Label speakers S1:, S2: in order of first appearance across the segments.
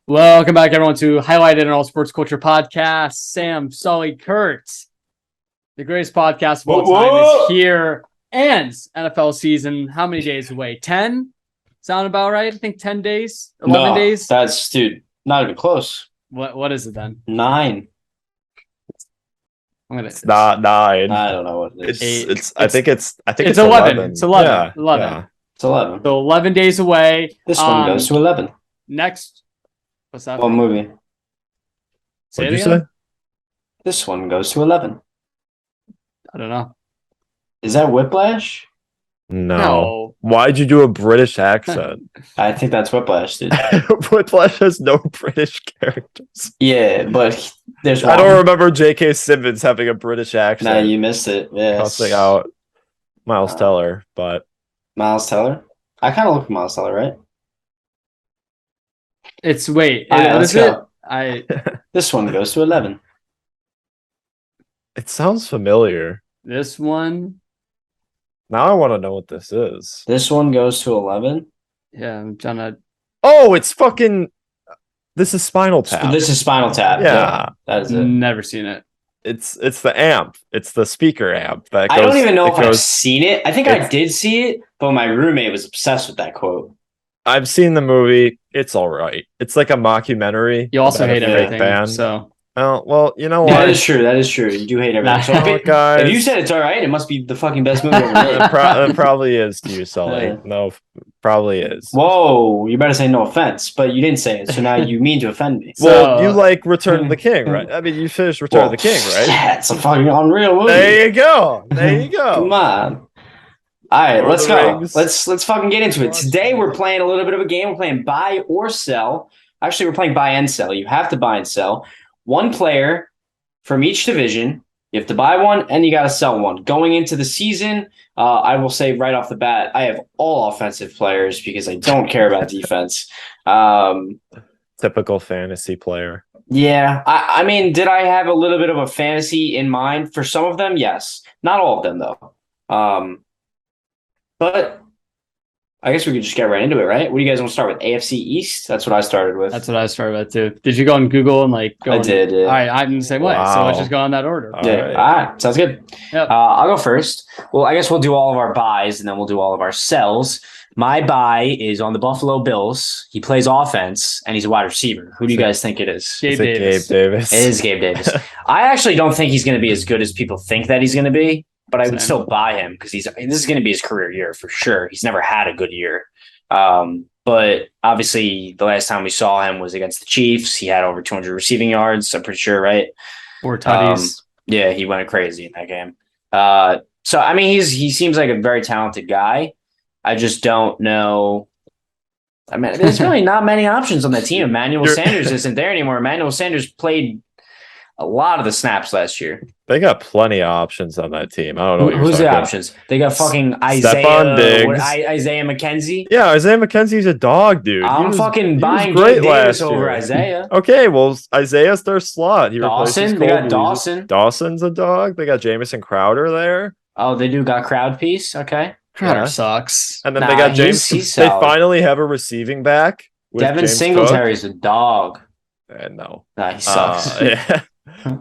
S1: Welcome back, everyone, to Highlighted in All Sports Culture Podcast. Sam, Sully, Kurt, the greatest podcast of all time is here. And NFL season, how many days away? 10? Sound about right? I think 10 days? 11 days?
S2: That's, dude, not even close.
S1: What is it then?
S2: 9.
S3: It's not 9.
S2: I don't know what it is.
S3: I think it's
S1: 11. It's 11.
S3: Yeah,
S1: 11.
S3: Yeah.
S2: It's 11.
S1: So 11 days away.
S2: This one goes to 11.
S1: Next. What's that?
S2: What movie?
S1: Say
S3: What'd
S1: it
S3: you
S1: again?
S3: say?
S2: This one goes to 11.
S1: I don't know.
S2: Is that Whiplash?
S3: No. Why'd you do a British accent?
S2: I think that's Whiplash, dude.
S3: Whiplash has no British characters.
S2: Yeah, but there's
S3: I don't remember J.K. Simmons having a British accent.
S2: Nah, you missed it. Yeah.
S3: Cussing out Miles Teller, but
S2: Miles Teller? I kind of look for Miles Teller, right?
S1: It's wait.
S2: All right,
S1: let's
S2: go.
S1: This
S2: one goes to 11.
S3: It sounds familiar.
S1: This one.
S3: Now I want to know what this is.
S2: This one goes to 11.
S1: Yeah, I'm trying to.
S3: Oh, it's fucking. This is Spinal Tap.
S2: This is Spinal Tap.
S3: Yeah.
S2: That is it.
S1: Never seen it.
S3: It's the amp. It's the speaker amp. That
S2: I don't even know if I've seen it. I think I did see it, but my roommate was obsessed with that quote.
S3: I've seen the movie. It's all right. It's like a mockumentary.
S1: You also hate everything,
S3: band.
S1: So.
S3: Oh, well, you know what?
S2: That is true. That is true. You do hate everything. So if you said it's all right, it must be the fucking best movie ever made.
S3: It probably is to you, Sully.
S2: Yeah.
S3: No, probably is.
S2: Whoa, you better say no offense, but you didn't say it, so now you mean to offend me.
S3: Well, you like Return of the King, right? I mean, you finished Return of the King, right?
S2: Yeah, it's a fucking unreal movie.
S3: There you go. There you go.
S2: Come on. All right,
S3: Lord
S2: let's
S3: of the
S2: go.
S3: Rings.
S2: Let's fucking get into it. Today we're playing a little bit of a game. We're playing buy or sell. Actually, we're playing buy and sell. You have to buy and sell. One player from each division. You have to buy one and you got to sell one. Going into the season, I will say right off the bat, I have all offensive players because I don't care about defense.
S3: Typical fantasy player.
S2: Yeah, I mean, did I have a little bit of a fantasy in mind for some of them? Yes. Not all of them, though. But I guess we could just get right into it, right? What do you guys want to start with? AFC East? That's what I started with.
S1: That's what I started with too. Did you go on Google and go?
S2: I did. Yeah.
S1: All right, I'm the same way. So let's just go on that order.
S3: All
S2: Yeah.
S3: right.
S2: All right. Sounds good.
S1: Yep.
S2: I'll go first. Well, I guess we'll do all of our buys and then we'll do all of our sells. My buy is on the Buffalo Bills. He plays offense and he's a wide receiver. Who do you guys think it is?
S1: Gabe
S3: Is it
S1: Davis.
S3: Gabe Davis?
S2: It is Gabe Davis. I actually don't think he's going to be as good as people think that he's going to be, but I would
S1: Same.
S2: still buy him because this is going to be his career year for sure. He's never had a good year. But obviously the last time we saw him was against the Chiefs. He had over 200 receiving yards. I'm pretty sure, right?
S1: Or tutties.
S2: Yeah, he went crazy in that game. So I mean, he seems like a very talented guy. I just don't know. I mean, there's really not many options on that team. Emmanuel Sanders isn't there anymore. Emmanuel Sanders played a lot of the snaps last year.
S3: They got plenty of options on that team. I don't know what you're
S2: Who's the
S3: talking
S2: options? They got fucking
S3: Stephon Diggs.
S2: Isaiah McKenzie.
S3: Yeah, Isaiah McKenzie's a dog, dude.
S2: I'm fucking buying
S3: great
S2: Gabe Davis
S3: last
S2: over
S3: year.
S2: Isaiah.
S3: Okay, well, Isaiah's their slot. He replaces
S2: Dawson.
S3: Cole
S2: They got
S3: Beasley.
S2: Dawson.
S3: Dawson's a dog. They got Jamison Crowder there.
S2: Oh, they do got crowd piece. Okay.
S1: Crowder
S3: yeah.
S1: sucks.
S3: And then
S2: Nah,
S3: they got James.
S2: he's
S3: They
S2: solid.
S3: finally have a receiving back. With
S2: Devin
S3: James
S2: Singletary's a dog.
S3: Cook. No.
S2: Nah, he sucks.
S3: Yeah.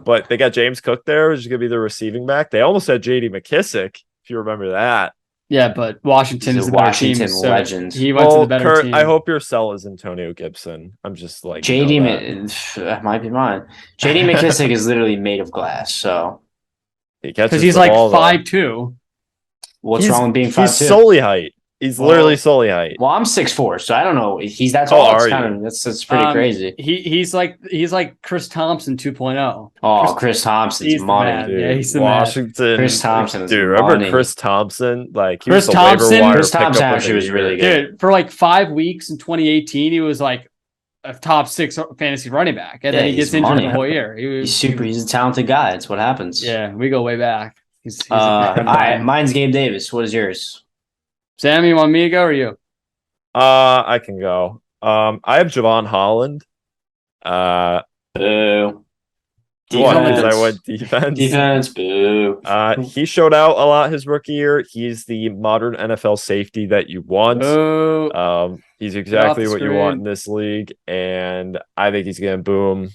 S3: But they got James Cook there, which is going to be the receiving back. They almost had J.D. McKissick, if you remember that.
S1: Yeah, but Washington
S2: He's
S1: is
S2: a
S1: the better
S2: Washington
S1: team. So
S2: legend.
S1: he went to the better
S3: Kurt,
S1: team.
S3: I hope your sell is Antonio Gibson. I'm just like
S2: JD that might be mine. JD McKissick is literally made of glass. So
S1: because he's like 5'2".
S2: what's wrong with being 5'2"?
S3: He's solely height. He's literally solely height.
S2: Well, I'm 6'4", so I don't know. He's that tall.
S3: are
S2: That's pretty crazy.
S1: He's like Chris Thompson 2.0.
S2: Oh, Chris Thompson's
S1: he's the
S2: money.
S1: man.
S3: Dude,
S1: Yeah, he's the man.
S3: Washington.
S2: Chris Thompson is
S3: dude, remember
S2: money.
S3: Chris Thompson? Like he
S1: Chris
S3: was the waiver
S1: Thompson?
S3: wire
S2: Chris
S3: pickup
S2: Thompson
S3: of the
S2: actually was
S3: year.
S2: really good.
S1: Dude, for like 5 weeks in 2018, he was like a top 6 fantasy running back, and then he
S2: he's
S1: gets injured
S2: money.
S1: the whole year.
S2: He's a talented guy. That's what happens.
S1: Yeah, we go way back. He's a
S2: All
S1: good
S2: right,
S1: guy.
S2: mine's Gabe Davis. What is yours?
S1: Sam, you want me to go or you?
S3: I can go. I have Javon Holland.
S2: Boo.
S3: What?
S2: Defense.
S3: Because I went defense.
S2: Defense, boo.
S3: He showed out a lot his rookie year. He's the modern NFL safety that you want.
S1: Oh,
S3: He's exactly
S1: the
S3: what you
S1: screen.
S3: want in this league, and I think he's gonna boom.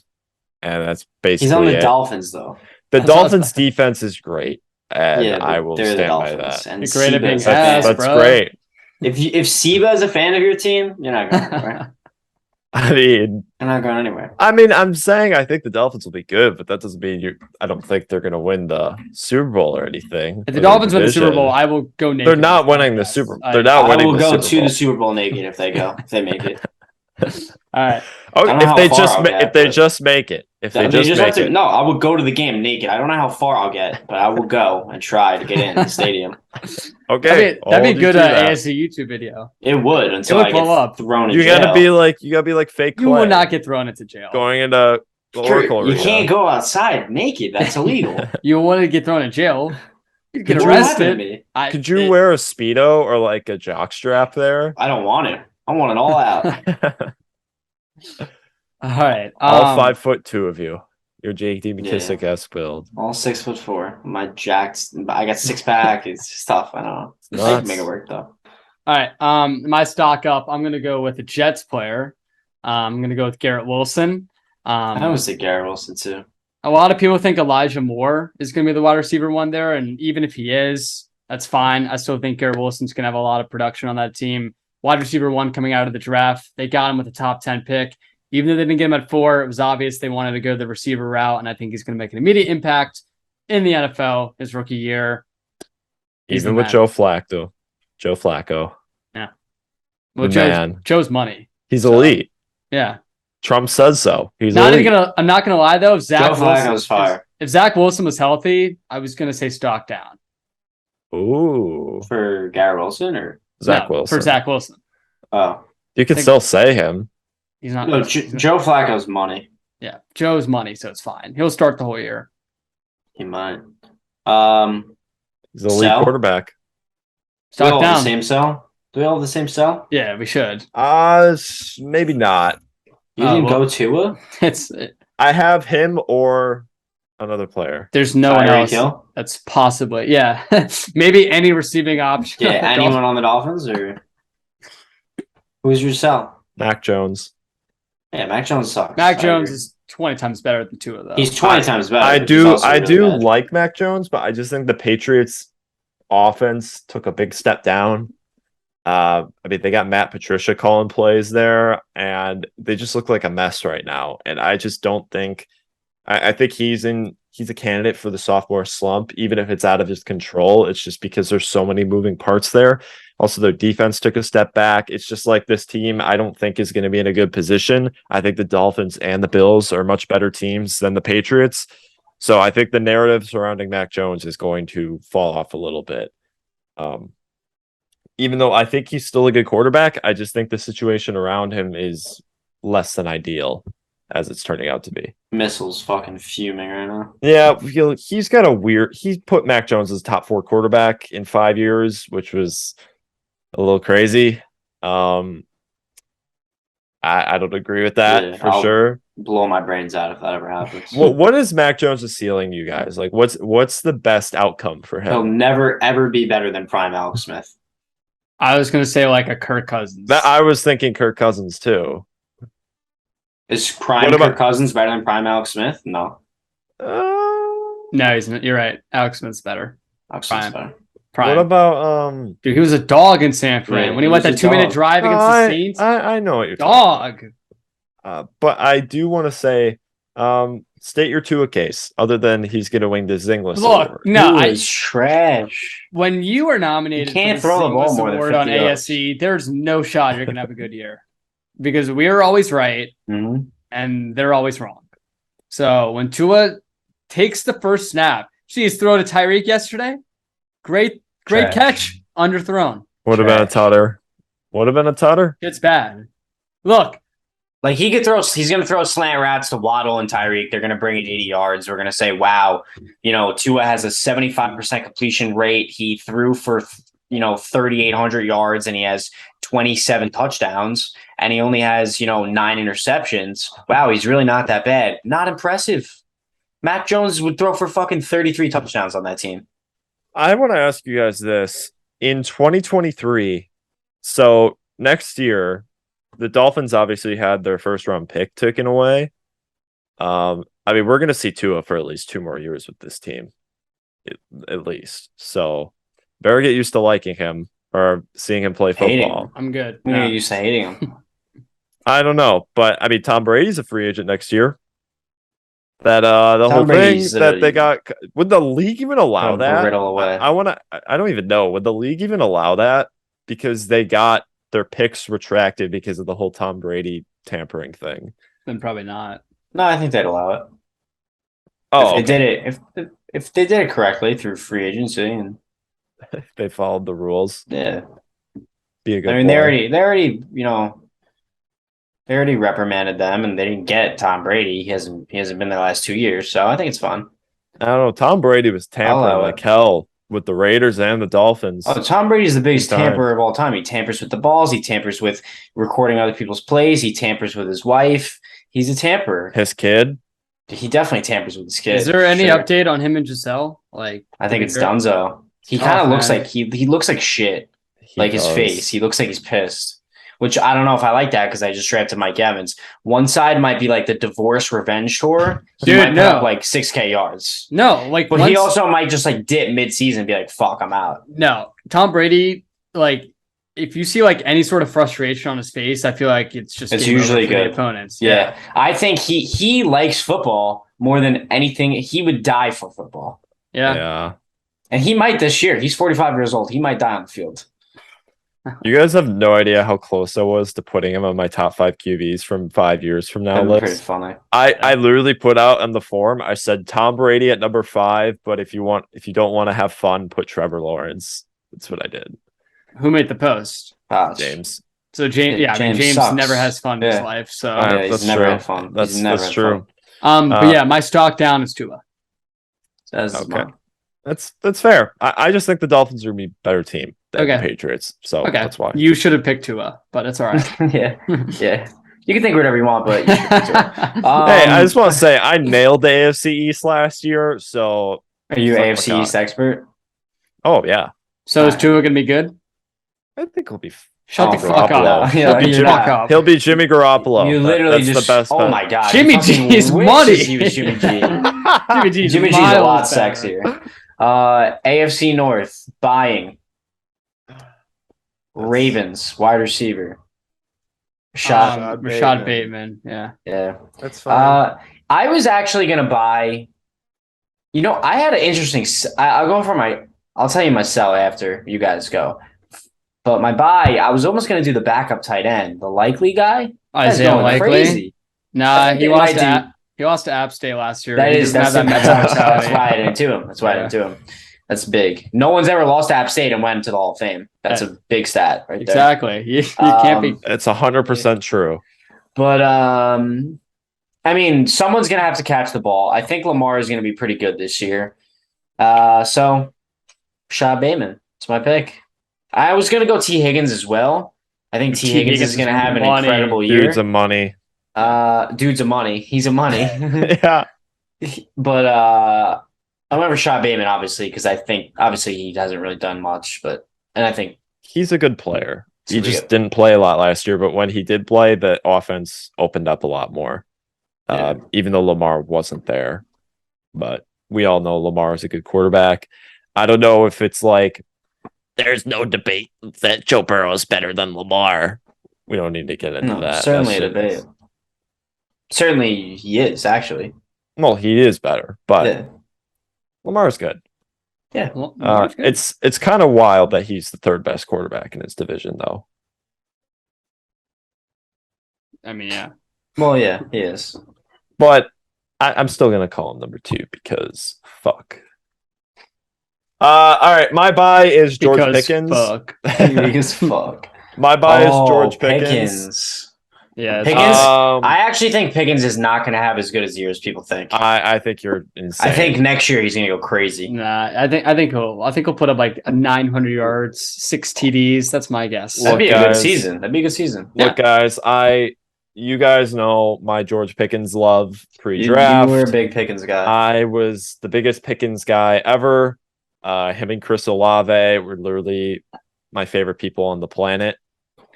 S3: And that's basically
S2: He's on the
S3: it.
S2: Dolphins though.
S3: The
S1: That's what I was
S3: Dolphins' defense is great, and
S2: Yeah,
S3: I will
S2: they're the
S3: stand by
S2: Dolphins.
S3: that.
S2: And
S1: You're great at being
S2: Seba's a
S1: ass,
S2: fan.
S3: That's
S1: bro.
S3: great.
S2: If Seba is a fan of your team, you're not going anywhere.
S3: I mean,
S2: You're not going anywhere.
S3: I'm saying I think the Dolphins will be good, but that doesn't mean I don't think they're gonna win the Super Bowl or anything.
S1: if the
S3: or
S1: Dolphins win the Super
S3: division.
S1: Bowl, I will go naked.
S3: They're not
S1: with
S3: winning the
S1: podcasts.
S3: Super.
S1: I-
S3: They're not
S2: I
S3: winning
S2: will
S3: the
S2: go
S3: Super
S2: to
S3: Bowl.
S2: the Super Bowl naked if they make it.
S1: All right.
S3: Oh,
S2: I don't know
S3: if
S2: how
S3: they
S2: far
S3: just
S2: I'll
S3: ma-
S2: get,
S3: if they
S2: but-
S3: just make it, if they
S2: They
S3: just
S2: have
S3: make
S2: to.
S3: it.
S2: No, I will go to the game naked. I don't know how far I'll get, but I will go and try to get in the stadium.
S3: Okay,
S1: That'd be
S3: I'll
S1: good
S3: do that.
S1: ASC YouTube video.
S2: It would until
S1: would
S2: I get
S1: blow up.
S2: thrown in
S3: You
S2: jail.
S3: gotta be like fake.
S1: You will
S3: Clay
S1: not get thrown into jail.
S3: going into the Oracle
S2: You
S3: Arena.
S2: can't go outside naked. That's illegal.
S1: You want to get thrown in jail. You get
S2: What would happen to
S1: arrested.
S2: me?
S3: Could you wear a speedo or like a jock strap there?
S2: I don't want it. I want it all out.
S1: All right.
S3: All 5'2" of you. Your J.D. McKissick esque build.
S2: All 6'4". My jacked. I got 6-pack. It's just tough. I don't know. I
S3: nuts.
S2: can make it work though.
S1: All right. My stock up. I'm gonna go with a Jets player. I'm gonna go with Garrett Wilson.
S2: I would say Garrett Wilson too.
S1: A lot of people think Elijah Moore is going to be the wide receiver one there. And even if he is, that's fine. I still think Garrett Wilson's going to have a lot of production on that team. Wide receiver one coming out of the draft. They got him with a top 10 pick. Even though they didn't get him at 4, it was obvious they wanted to go the receiver route. And I think he's going to make an immediate impact in the NFL his rookie year. He's
S3: Even
S1: the
S3: with
S1: man.
S3: Joe Flacco.
S1: Well,
S3: the man.
S1: Joe's money.
S3: He's
S1: So,
S3: elite.
S1: Yeah.
S3: Trump says so. He's
S1: I'm
S3: elite.
S1: not gonna lie though. If Zach
S2: Joe
S1: Wilson,
S2: Flacco's fire
S1: if Zach Wilson was healthy, I was gonna say stock down.
S3: Ooh.
S2: for Garrett Wilson or
S3: Zach
S1: No,
S3: Wilson.
S1: For Zach Wilson.
S2: oh
S3: You can
S1: Think-
S3: still say him.
S1: He's not.
S2: no,
S1: he's not-
S2: Joe Flacco's money.
S1: Yeah, Joe's money, so it's fine. He'll start the whole year.
S2: He might.
S3: He's a elite
S2: Sell?
S3: quarterback.
S2: Do we all
S1: Stock
S2: have
S1: down.
S2: the same cell? Do we all have the same cell?
S1: Yeah, we should.
S3: Maybe not.
S2: You didn't
S1: well-
S2: go Tua?
S1: It's
S3: I have him or another player.
S1: there's no one
S2: Tyreek
S1: else
S2: Hill?
S1: that's possibly maybe any receiving option.
S2: Yeah, anyone on the Dolphins or who's your cell?
S3: Mac Jones.
S2: Yeah, Mac Jones sucks.
S1: Mac
S2: I
S1: Jones
S2: agree.
S1: is 20 times better than Tua though.
S2: He's 20 times better.
S3: I
S2: but he's
S3: do
S2: also really bad.
S3: like Mac Jones, but I just think the Patriots offense took a big step down. They got Matt Patricia calling plays there, and they just look like a mess right now. And I just don't think I think he's a candidate for the sophomore slump, even if it's out of his control. It's just because there's so many moving parts there. Also, their defense took a step back. It's just like this team, I don't think is going to be in a good position. I think the Dolphins and the Bills are much better teams than the Patriots. So I think the narrative surrounding Mac Jones is going to fall off a little bit. Even though I think he's still a good quarterback, I just think the situation around him is less than ideal as it's turning out to be.
S2: Missile's fucking fuming right now.
S3: Yeah, he's got he put Mac Jones as top 4 quarterback in 5 years, which was a little crazy. I don't agree with that
S2: Yeah,
S3: for
S2: I'll-
S3: sure.
S2: Blow my brains out if that ever happens.
S3: What is Mac Jones' ceiling, you guys? Like, what's the best outcome for
S2: He'll
S3: him?
S2: never ever be better than prime Alex Smith.
S1: I was gonna say like a Kirk Cousins.
S3: I was thinking Kirk Cousins too.
S2: Is prime
S3: What about-
S2: Kirk Cousins better than prime Alex Smith? No.
S1: No, he's not. You're right. Alex Smith's better.
S2: Alex Smith's
S1: Prime.
S2: better.
S1: Prime.
S3: What about
S1: Dude, he was a dog in San Fran
S2: Yeah,
S1: when he
S2: he
S1: went
S2: was
S1: that
S2: a
S1: 2-minute
S2: dog.
S1: drive against the Saints.
S3: I know what you're talking
S1: Dog.
S3: but I do want to say, state your Tua case, other than he's going to win the Zinglis
S1: Look,
S3: award.
S1: no,
S2: Who
S1: I,
S2: is trash.
S1: when you are nominated
S2: You can't
S1: for
S2: throw the ball
S1: Zinglis
S2: more than
S1: award on
S2: 50 yards.
S1: ASC, there's no shot you're gonna have a good year because we are always right
S2: Mhm.
S1: and they're always wrong. So when Tua takes the first snap, see his throw to Tyreek yesterday. Great
S2: Trash.
S1: catch, underthrown.
S3: Would have been a tutter. Would have been a tutter.
S1: It's bad. Look,
S2: Like he's going to throw slant routes to Waddle and Tyreek. They're going to bring it 80 yards. We're going to say, wow, Tua has a 75% completion rate. He threw for, 3,800 yards and he has 27 touchdowns and he only has, 9 interceptions. Wow, he's really not that bad. Not impressive. Mac Jones would throw for fucking 33 touchdowns on that team.
S3: I want to ask you guys this. In 2023, so next year, the Dolphins obviously had their first round pick taken away. I mean, we're going to see Tua for at least 2 more years with this team, at least. So better get used to liking him or seeing him play football.
S2: Him.
S1: I'm good.
S2: I'm used to hating him.
S3: I don't know, but I mean, Tom Brady's a free agent next year. That the
S2: Tom
S3: whole
S2: Brady's
S3: thing that they got, would the league even allow that?
S2: Riddle away.
S3: I don't even know. Would the league even allow that? Because they got their picks retracted because of the whole Tom Brady tampering thing.
S1: Then probably not.
S2: No, I think they'd allow it.
S3: Oh,
S2: if they did it, if they did it correctly through free agency and
S3: if they followed the rules,
S2: yeah,
S3: be a good.
S2: I mean,
S3: boy.
S2: they already, they already reprimanded them, and they didn't get Tom Brady. He hasn't been there the last 2 years, so I think it's fun.
S3: I don't know. Tom Brady was tampering like hell with the Raiders and the Dolphins.
S2: Oh, Tom Brady's the biggest tamperer of all time. He tampers with the balls. He tampers with recording other people's plays. He tampers with his wife. He's a tamperer.
S3: His kid.
S2: He definitely tampers with his kid.
S1: Is there any update on him and Giselle? Like,
S2: I think it's Dunzo. He kind of looks like he looks like shit. Like his face. He looks like he's pissed. Which I don't know if I like that because I just drafted Mike Evans. One side might be like the divorce revenge tour. He might put up like 6K yards.
S1: No, like,
S2: but he also might just like dip mid-season and be like, "Fuck, I'm out."
S1: No, Tom Brady, like, if you see like any sort of frustration on his face, I feel like it's
S2: usually good.
S1: The opponents.
S2: Yeah, I think he likes football more than anything. He would die for football.
S3: Yeah,
S2: and he might this year. He's 45 years old. He might die on the field.
S3: You guys have no idea how close I was to putting him on my top 5 QBs from 5 years from now.
S2: Pretty funny.
S3: I literally put out on the forum. I said Tom Brady at number 5, but if you don't want to have fun, put Trevor Lawrence. That's what I did.
S1: Who made the post?
S3: James.
S1: So James, James never has fun in his life. So
S2: he's never had fun.
S3: That's true.
S1: But yeah, my stock down is Tua.
S3: Okay. That's fair. I just think the Dolphins are gonna be a better team than the Patriots. So that's why.
S1: You should have picked Tua, but it's all right.
S2: Yeah. You can think whatever you want, but you should pick Tua.
S3: Hey, I just want to say I nailed the AFC East last year. So
S2: are you AFC East expert?
S3: Oh yeah.
S1: So is Tua gonna be good?
S3: I think he'll be.
S1: Shut the fuck up.
S3: He'll be Jimmy Garoppolo.
S2: You literally
S3: that's the best.
S2: Oh my god.
S1: Jimmy G is money.
S2: He was Jimmy G.
S1: Jimmy
S2: G's a lot sexier. AFC North buying Ravens wide receiver.
S1: Rashad Bateman.
S2: Yeah.
S3: That's fine.
S2: I was actually gonna buy. I had an interesting. I'll tell you my sell after you guys go. But my buy, I was almost going to do the backup tight end, the Likely guy.
S1: Isaiah Likely. Crazy. Nah, he lost to App State last year.
S2: That's why I didn't do him. That's big. No one's ever lost to App State and went to the Hall of Fame. That's a big stat right there.
S1: Exactly. You can't be.
S3: It's 100% true.
S2: But I mean, someone's going to have to catch the ball. I think Lamar is going to be pretty good this year. So Rashad Bateman. It's my pick. I was going to go T. Higgins as well. I think T. Higgins is going to have an incredible year.
S3: Dude's a money.
S2: Dude's a money. He's a money.
S3: Yeah.
S2: But I remember Rashad Bateman, obviously, because I think, obviously, he hasn't really done much. And I think
S3: he's a good player. He just didn't play a lot last year. But when he did play, the offense opened up a lot more. Even though Lamar wasn't there. But we all know Lamar is a good quarterback. I don't know if it's like, there's no debate that Joe Burrow is better than Lamar. We don't need to get into that.
S2: Certainly a debate. Certainly he is, actually.
S3: Well, he is better, but Lamar's good.
S2: Yeah.
S3: It's kind of wild that he's the 3rd best quarterback in his division, though.
S1: I mean, yeah.
S2: Well, yeah, he is.
S3: But I'm still going to call him number 2 because fuck. All right, my buy is George Pickens.
S2: Because fuck.
S3: My buy is George Pickens.
S1: Yeah,
S2: Pickens. I actually think Pickens is not going to have as good a year as people think.
S3: I think you're insane.
S2: I think next year he's going to go crazy.
S1: Nah, I think he'll put up like 900 yards, 6 TDs. That's my guess.
S2: That'd be a good season.
S3: Look, guys, you guys know my George Pickens love
S2: You
S3: pre-draft.
S2: were a big Pickens guy.
S3: I was the biggest Pickens guy ever. Him and Chris Olave were literally my favorite people on the planet.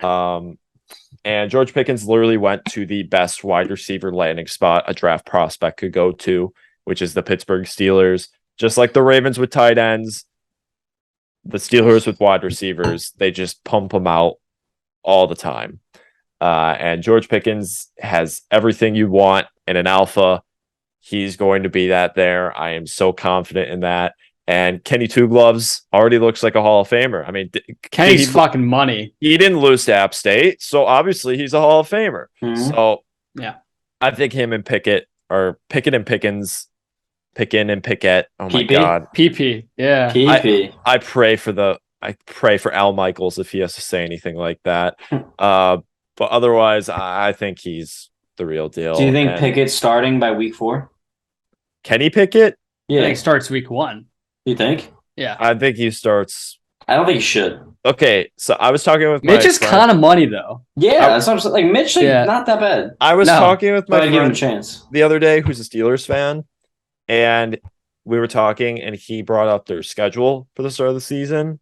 S3: And George Pickens literally went to the best wide receiver landing spot a draft prospect could go to, which is the Pittsburgh Steelers. Just like the Ravens with tight ends, the Steelers with wide receivers, they just pump them out all the time. And George Pickens has everything you want in an alpha. He's going to be that there. I am so confident in that. And Kenny Two Gloves already looks like a Hall of Famer. I mean,
S1: Kenny's fucking money.
S3: He didn't lose to App State, so obviously he's a Hall of Famer.
S2: Mm-hmm.
S3: So
S1: yeah,
S3: I think him and Pickett, or Pickett and Pickens, Pickin and Pickett. Oh my
S2: PP?
S3: God,
S1: PP. Yeah,
S2: PP.
S3: I pray for Al Michaels if he has to say anything like that. But otherwise, I think he's the real deal.
S2: Do you think Pickett's starting by week 4?
S3: Kenny Pickett?
S1: I think starts week 1.
S2: You think?
S1: Yeah,
S3: I think he starts.
S2: I don't think he should.
S3: Okay, so I was talking with
S1: Mitch is kind of money though.
S2: Yeah, that's what I'm saying. Like Mitch, not that bad.
S3: I was talking with my
S2: But I'd give him a
S3: friend
S2: chance.
S3: the other day, who's a Steelers fan, and we were talking, and he brought up their schedule for the start of the season.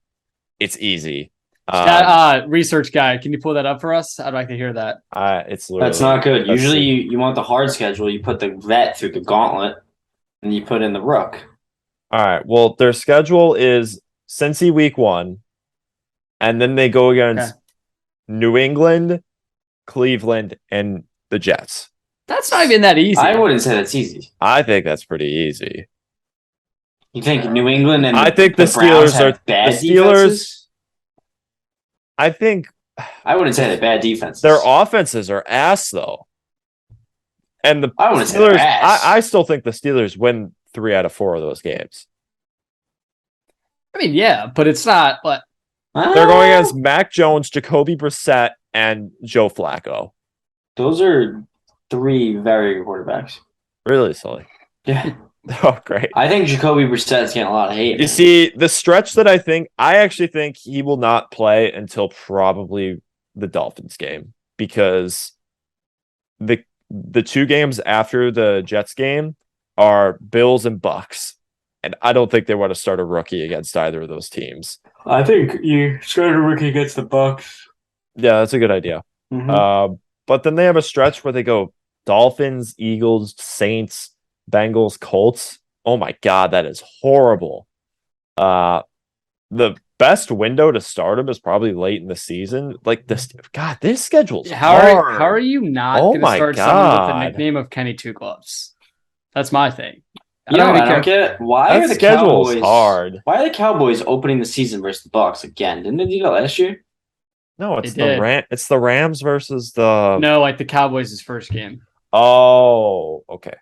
S3: It's easy.
S1: Research guy, can you pull that up for us? I'd like to hear that.
S3: It's literally,
S2: That's not good. Usually, you want the hard schedule. You put the vet through the gauntlet, and you put in the rook.
S3: All right. Well, their schedule is Cincy week 1, and then they go against New England, Cleveland, and the Jets.
S1: That's not even that easy.
S2: I wouldn't say that's easy.
S3: I think that's pretty easy.
S2: You think New England and
S3: I think the Steelers
S2: Browns
S3: are
S2: have bad
S3: the Steelers.
S2: defenses?
S3: I think
S2: I wouldn't say they're bad defenses.
S3: their offenses are ass though, and the
S2: I wouldn't say they're
S3: Steelers.
S2: ass.
S3: I still think the Steelers win 3 out of 4 of those games.
S1: I mean, yeah, but it's not. But
S3: They're going against Mac Jones, Jacoby Brissett, and Joe Flacco.
S2: Those are 3 very good quarterbacks.
S3: Really, Sully?
S2: Yeah.
S3: Oh, great.
S2: I think Jacoby Brissett's getting a lot of hate.
S3: You see, the stretch that I actually think he will not play until probably the Dolphins game, because the 2 games after the Jets game are Bills and Bucks, and I don't think they want to start a rookie against either of those teams.
S2: I think you start a rookie against the Bucks.
S3: Yeah, that's a good idea.
S2: Mm-hmm.
S3: But then they have a stretch where they go Dolphins, Eagles, Saints, Bengals, Colts. Oh my God, that is horrible. The best window to start them is probably late in the season. Like this schedule's hard.
S1: How are you not going to start someone with the nickname of Kenny Two Gloves? That's my thing.
S2: I don't get it. Why
S3: that
S2: are the
S3: schedule's
S2: Cowboys
S3: hard?
S2: Why are the Cowboys opening the season versus the Bucks again? Didn't they do that last year?
S3: No, it's it's the Rams versus the
S1: like the Cowboys' first game.
S3: Oh, okay.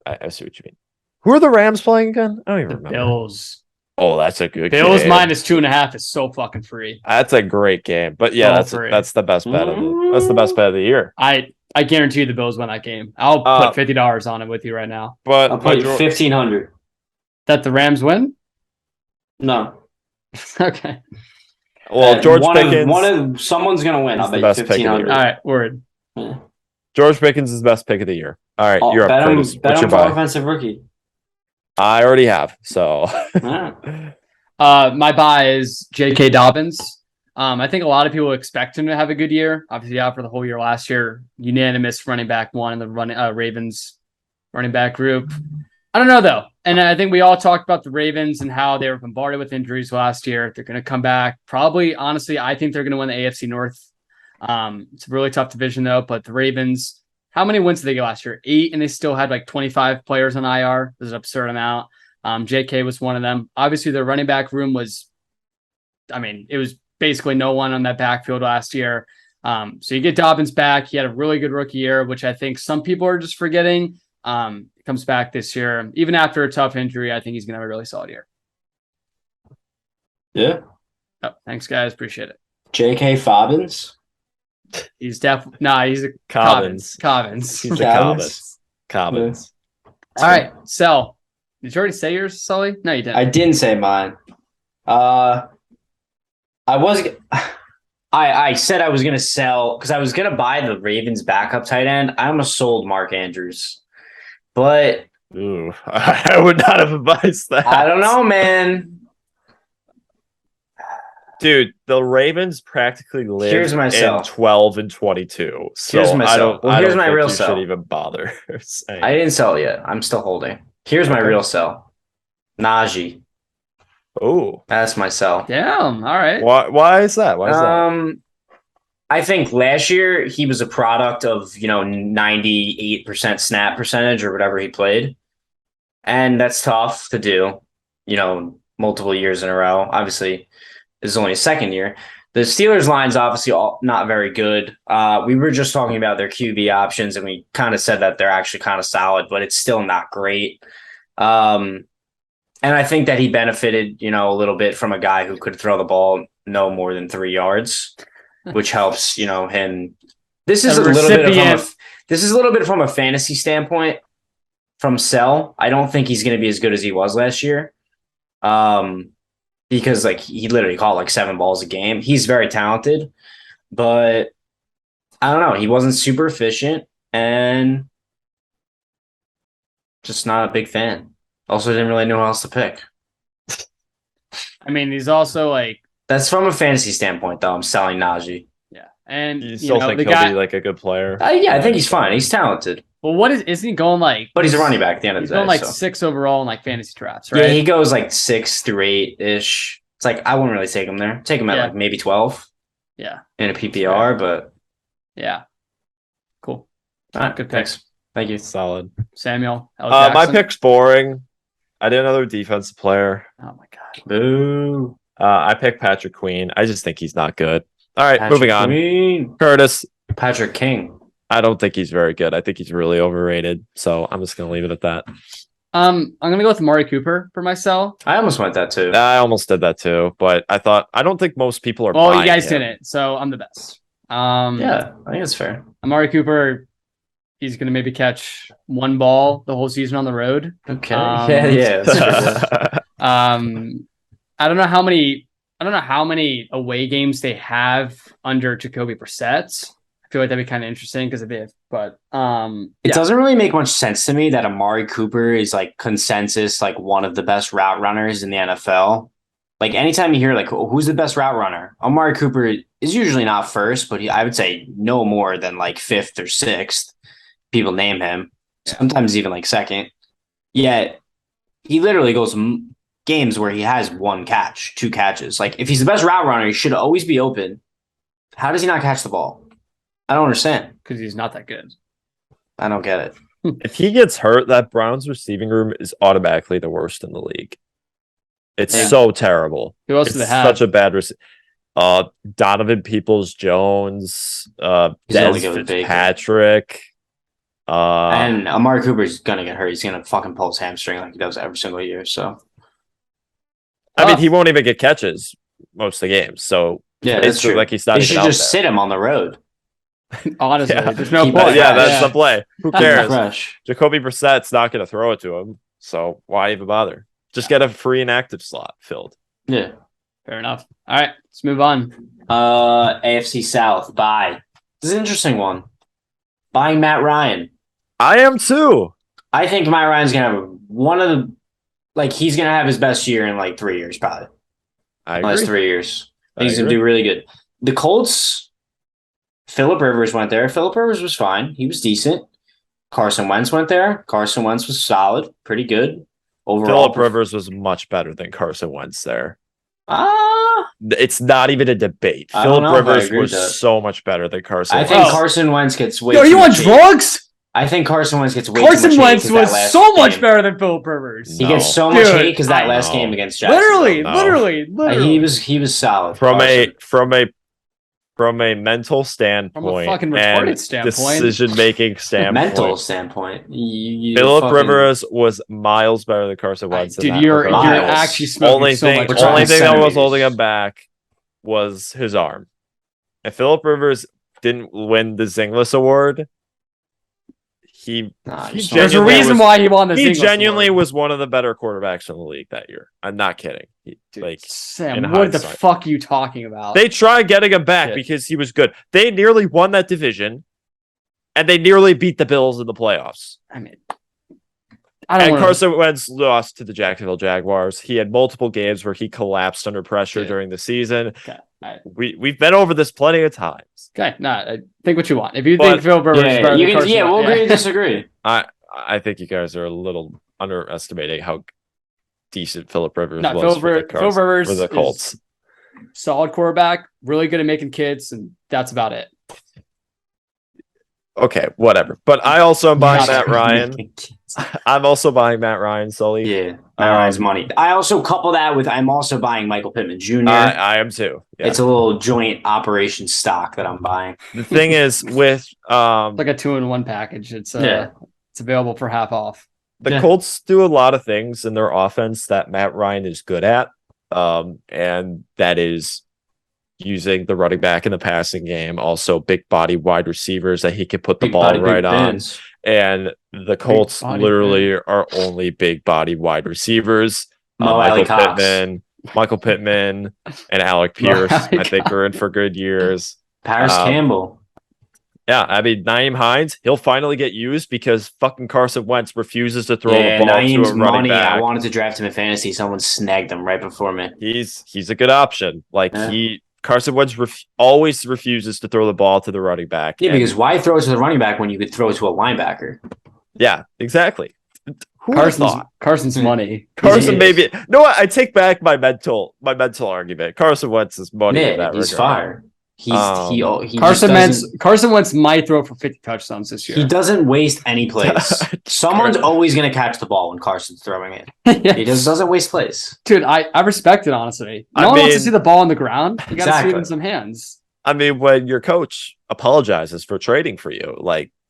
S3: I see what you mean. Who are the Rams playing again? I don't even remember.
S1: Bills.
S3: Oh, that's a good
S1: Bills
S3: game.
S1: minus 2.5 is so fucking free.
S3: That's a great game. But yeah, that's the best bet that's the best bet of the year.
S1: I guarantee you the Bills win that game. I'll put $50 on it with you right now.
S3: But
S2: I'll put you $1,500.
S1: That the Rams win?
S2: No.
S1: Okay.
S3: Well, George Pickens.
S2: Someone's gonna win. I'll bet you $1,500.
S1: All right, word.
S2: Yeah.
S3: George Pickens is the best pick of the year. All right, you're
S2: bet
S3: up.
S2: him,
S3: Curtis.
S2: bet
S3: What's
S2: him
S3: your
S2: for
S3: buy?
S2: offensive rookie.
S3: I already have. So
S1: my buy is J.K. Dobbins. I think a lot of people expect him to have a good year. Obviously, out for the whole year last year. Unanimous running back 1 in the Ravens running back group. I don't know, though. And I think we all talked about the Ravens and how they were bombarded with injuries last year. They're going to come back. Probably, honestly, I think they're going to win the AFC North. It's a really tough division, though. But the Ravens, how many wins did they get last year? 8, and they still had like 25 players on IR. There's an absurd amount. JK was one of them. Obviously, their running back room was, it was basically no one on that backfield last year. So you get Dobbins back. He had a really good rookie year, which I think some people are just forgetting. Comes back this year. Even after a tough injury, I think he's going to have a really solid year.
S2: Yeah.
S1: Oh, thanks, guys. Appreciate it.
S2: J.K. Fobbins?
S1: He's definitely... he's a
S3: Cobbins.
S1: Cobbins.
S3: He's a Cobbins.
S1: All right, Sel. Did you already say yours, Sully? No, you didn't.
S2: I didn't say mine. I was I said I was going to sell because I was going to buy the Ravens backup tight end. I almost sold Mark Andrews, but
S3: Ooh, I would not have advised that.
S2: I don't know, man.
S3: Dude, the Ravens practically live
S2: Here's my
S3: in
S2: sell.
S3: 12 and 22. So
S2: Here's my
S3: I
S2: sell.
S3: don't,
S2: Well,
S3: I
S2: here's
S3: don't
S2: my
S3: think
S2: real
S3: you
S2: sell.
S3: should even bother saying.
S2: I didn't sell it yet. I'm still holding. Here's my
S3: Okay.
S2: real sell. Najee.
S3: Oh,
S2: That's my sell.
S1: Damn. All right.
S3: why is that? Why is that?
S2: I think last year he was a product of 98% snap percentage or whatever he played, and that's tough to do. Multiple years in a row. Obviously, this is only his second year. The Steelers line's obviously not very good. We were just talking about their QB options, and we kind of said that they're actually kind of solid, but it's still not great. And I think that he benefited, a little bit from a guy who could throw the ball no more than 3 yards, which helps, him. This is a little bit from a fantasy standpoint from Sell. I don't think he's going to be as good as he was last year. Because he literally caught 7 balls a game. He's very talented, but I don't know. He wasn't super efficient and just not a big fan. Also didn't really know who else to pick.
S1: I mean, he's also
S2: that's from a fantasy standpoint, though. I'm selling Najee.
S1: yeah. And
S3: You still think
S1: the
S3: he'll
S1: guy,
S3: be a good player?
S2: Yeah, I think he's fine. He's talented.
S1: well, isn't he going
S2: But he's a running back at the end of
S1: he's
S2: the day.
S1: going
S2: so.
S1: 6 overall in fantasy drafts, right?
S2: Yeah, he goes 6 through 8-ish. It's I wouldn't really take him there. Take him at maybe 12.
S1: Yeah.
S2: In a PPR, but
S1: yeah. Cool.
S2: all right,
S1: Good
S2: picks. Thank you.
S3: Solid.
S1: Samuel. L.
S3: My
S1: Jackson.
S3: pick's boring. I did another defensive player.
S1: Oh my god.
S2: Boo.
S3: I picked Patrick Queen. I just think he's not good. All right,
S2: Patrick
S3: moving on.
S2: Queen.
S3: Curtis.
S2: Patrick King.
S3: I don't think he's very good. I think he's really overrated. So I'm just gonna leave it at that.
S1: I'm gonna go with Amari Cooper for myself.
S2: I almost went that too.
S3: I almost did that too, but I don't think most people are.
S1: Well, you guys
S3: him.
S1: didn't, so I'm the best.
S2: Yeah, I think that's fair.
S1: Amari Cooper, he's gonna maybe catch 1 ball the whole season on the road.
S2: Okay.
S1: Yeah.
S2: That's fair.
S1: I don't know how many away games they have under Jacoby Brissett. I feel like that'd be kind of interesting because if but
S2: It doesn't really make much sense to me that Amari Cooper is consensus one of the best route runners in the NFL. Anytime you hear who's the best route runner, Amari Cooper is usually not first, but I would say no more than 5th or 6th. People name him, sometimes even second. Yet he literally goes games where he has 1 catch, 2 catches. If he's the best route runner, he should always be open. How does he not catch the ball? I don't understand.
S1: because he's not that good.
S2: I don't get it.
S3: If he gets hurt, that Browns receiving room is automatically the worst in the league. It's so terrible.
S1: Who else
S3: It's
S1: do they have?
S3: such a bad Donovan Peoples-Jones, Des Fitzpatrick.
S2: And Amari Cooper's gonna get hurt. He's gonna fucking pull his hamstring like he does every single year. So
S3: I mean, he won't even get catches most of the games. So
S2: yeah, that's true.
S3: He's not.
S2: They
S3: even
S2: should
S3: out
S2: just
S3: there.
S2: sit him on the road.
S1: Honestly,
S3: Yeah.
S1: there's no
S2: Keep
S1: point.
S2: it
S3: Yeah,
S2: fresh.
S3: that's the play. Who cares?
S2: Fresh.
S3: Jacoby Brissett's not going to throw it to him, so why even bother? Just get a free inactive slot filled.
S2: Yeah.
S1: Fair enough. All right, let's move on.
S2: AFC South. Buy. This is an interesting one. Buying Matt Ryan.
S3: I am too.
S2: I think Matt Ryan's gonna have one of the he's gonna have his best year in 3 years, probably.
S3: I agree.
S2: Last 3 years. I think he's gonna
S3: agree.
S2: do really good. The Colts. Phillip Rivers went there. Phillip Rivers was fine. He was decent. Carson Wentz went there. Carson Wentz was solid, pretty good overall.
S3: Phillip Rivers was much better than Carson Wentz there.
S2: Ah,
S3: It's not even a debate.
S2: I don't
S3: Phillip
S2: know if I
S3: Rivers
S2: agree with
S3: was
S2: that.
S3: so much better than Carson
S2: I
S3: Wentz.
S2: think Carson Wentz gets way.
S1: Yo, are
S2: too
S1: you on
S2: much hate.
S1: drugs?
S2: I think Carson Wentz gets way too
S1: Carson
S2: much hate
S1: Wentz
S2: 'cause that
S1: was
S2: last
S1: so much
S2: game-
S1: better than Philip Rivers.
S2: He
S3: No.
S2: gets so much
S1: Dude,
S2: hate because that
S3: I
S2: last
S3: know.
S2: game against Jacksonville.
S1: Literally.
S2: He was solid.
S3: From a mental standpoint
S1: fucking retarded
S3: and
S1: standpoint.
S3: decision making standpoint.
S2: mental standpoint.
S3: Phillip Rivers was miles better than Carson Wentz. in
S1: Dude,
S3: that
S1: you're
S3: regard.
S2: Miles.
S1: actually smoking
S3: only
S1: so
S3: thing,
S1: much.
S2: We're talking
S3: only thing that was
S2: centimeters.
S3: holding him back was his arm. If Phillip Rivers didn't win the Zinglis Award, he
S1: There's a reason why he won this.
S3: He genuinely was one of the better quarterbacks in the league that year. I'm not kidding.
S1: Dude, Sam, what the fuck are you talking about?
S3: They tried getting him back because he was good. They nearly won that division, and they nearly beat the Bills in the playoffs.
S1: I mean,
S3: Carson Wentz lost to the Jacksonville Jaguars. He had multiple games where he collapsed under pressure during the season.
S1: Okay.
S3: We've been over this plenty of times.
S1: Okay, think what you want. If you think Phil Rivers is better than Carson
S2: we'll agree to disagree.
S3: I think you guys are a little underestimating how decent Philip Rivers was
S1: Phil Rivers
S3: for the Colts.
S1: Solid quarterback, really good at making kids, and that's about it.
S3: Okay, whatever. But I also am buying Matt Ryan. I'm also buying Matt Ryan, Sully.
S2: Yeah, Matt Ryan's money. I also couple that with I'm also buying Michael Pittman Jr.
S3: I am too. Yeah.
S2: It's a little joint operation stock that I'm buying.
S3: The thing is with
S1: like a 2-in-1 package. It's available for half off.
S3: The Colts do a lot of things in their offense that Matt Ryan is good at. And that is using the running back in the passing game, also big body wide receivers that he can put the ball right on. And the Colts literally are only big body wide receivers. Michael Pittman and Alec Pierce, I think, are in for good years.
S2: Paris Campbell.
S3: Yeah, I mean, Nyheim Hines, he'll finally get used because fucking Carson Wentz refuses to throw the ball to a running back.
S2: I wanted to draft him in fantasy. Someone snagged him right before me.
S3: He's a good option. Carson Wentz always refuses to throw the ball to the running back.
S2: Yeah, because why throw it to the running back when you could throw it to a linebacker?
S3: Yeah, exactly.
S1: Carson's money.
S3: Carson maybe. No, I take back my mental argument. Carson Wentz is money in that
S2: he's
S3: regard.
S2: fire.
S1: Carson Wentz might throw for 50 touchdowns this year.
S2: He doesn't waste any plays. Someone's always going to catch the ball when Carson's throwing it.
S1: Yes.
S2: He just doesn't waste plays.
S1: Dude, I respect it, honestly. No one wants to see the ball on the ground. You got to see it in some hands.
S3: I mean, when your coach apologizes for trading for you,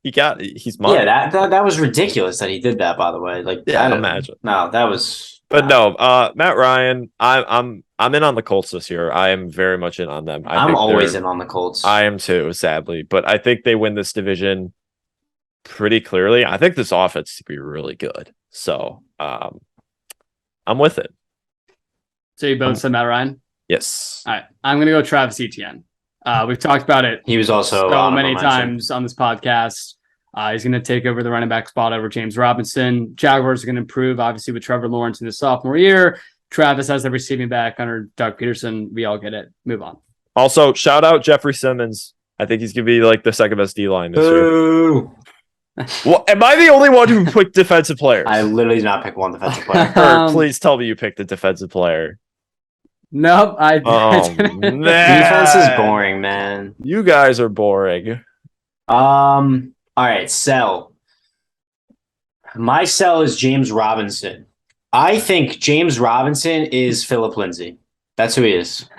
S3: he's money.
S2: Yeah, that was ridiculous that he did that, by the way.
S3: I don't imagine.
S2: No, that was...
S3: But no, Matt Ryan, I'm in on the Colts this year. I am very much in on them.
S2: I'm always in on the Colts.
S3: I am too, sadly. But I think they win this division pretty clearly. I think this offense could be really good. So I'm with it.
S1: So you both said Matt Ryan?
S3: Yes.
S1: All right. I'm going to go Travis Etienne. We've talked about it.
S2: He was also
S1: so many times on this podcast. He's going to take over the running back spot over James Robinson. Jaguars are going to improve, obviously, with Trevor Lawrence in his sophomore year. Travis has the receiving back under Doug Peterson. We all get it. Move on.
S3: Also, shout out Jeffrey Simmons. I think he's going to be the second best D-line this year. Well, am I the only one who picked defensive players?
S2: I literally did not pick one defensive player.
S3: Please tell me you picked a defensive player.
S1: Nope.
S2: Defense is boring, man.
S3: You guys are boring.
S2: All right, sell. My sell is James Robinson. I think James Robinson is Philip Lindsay. That's who he is.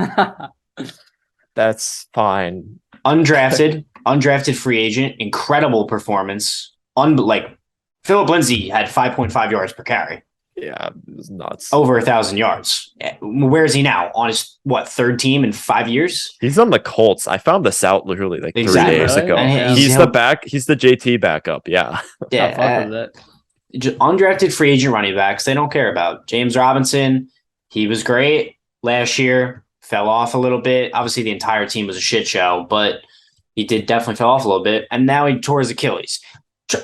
S3: That's fine.
S2: Undrafted free agent, incredible performance. Philip Lindsay had 5.5 yards per carry.
S3: Yeah, it was nuts.
S2: Over 1,000 yards. Where is he now? On his third team in 5 years?
S3: He's on the Colts. I found this out literally 3 days ago. He's the JT backup. Yeah.
S2: Yeah. Undrafted free agent running backs, they don't care about. James Robinson, he was great last year, fell off a little bit. Obviously, the entire team was a shit show, but he did definitely fell off a little bit. And now he tore his Achilles.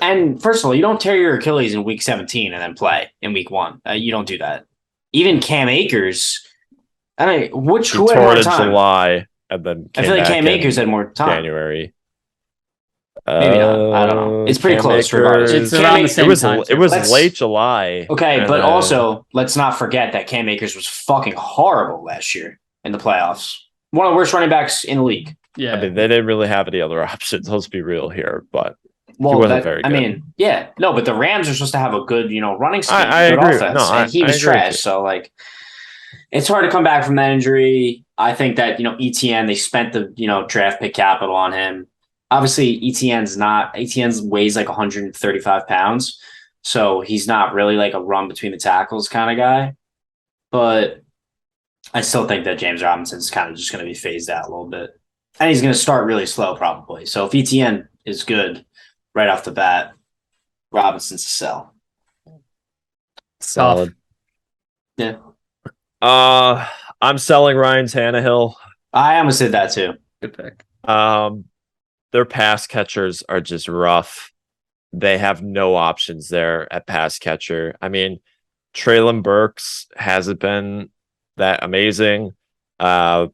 S2: And first of all, you don't tear your Achilles in week 17 and then play in week 1. You don't do that. Even Cam Akers, who had more time?
S3: July, and then
S2: I feel like Cam Akers had more time.
S3: January.
S2: Maybe not. I don't know. It's pretty close regardless.
S1: It's around the same time.
S3: It was late July.
S2: Okay, but also let's not forget that Cam Akers was fucking horrible last year in the playoffs. One of the worst running backs in the league.
S1: Yeah,
S3: I mean they didn't really have any other options. Let's be real here, but. He wasn't very good.
S2: But the Rams are supposed to have a good, running scheme,
S3: I
S2: good
S3: agree.
S2: offense,
S3: No,
S2: and he was trash. So, it's hard to come back from that injury. I think that ETN, they spent the draft pick capital on him. Obviously, ETN's weighs 135 pounds, so he's not really a run between the tackles kind of guy. But I still think that James Robinson's kind of just going to be phased out a little bit, and he's going to start really slow probably. So if ETN is good right off the bat, Robinson's a sell.
S3: Solid.
S2: Yeah.
S3: I'm selling Ryan Tannehill.
S2: I almost did that too.
S1: Good pick.
S3: Their pass catchers are just rough. They have no options there at pass catcher. I mean, Treylon Burks hasn't been that amazing. I've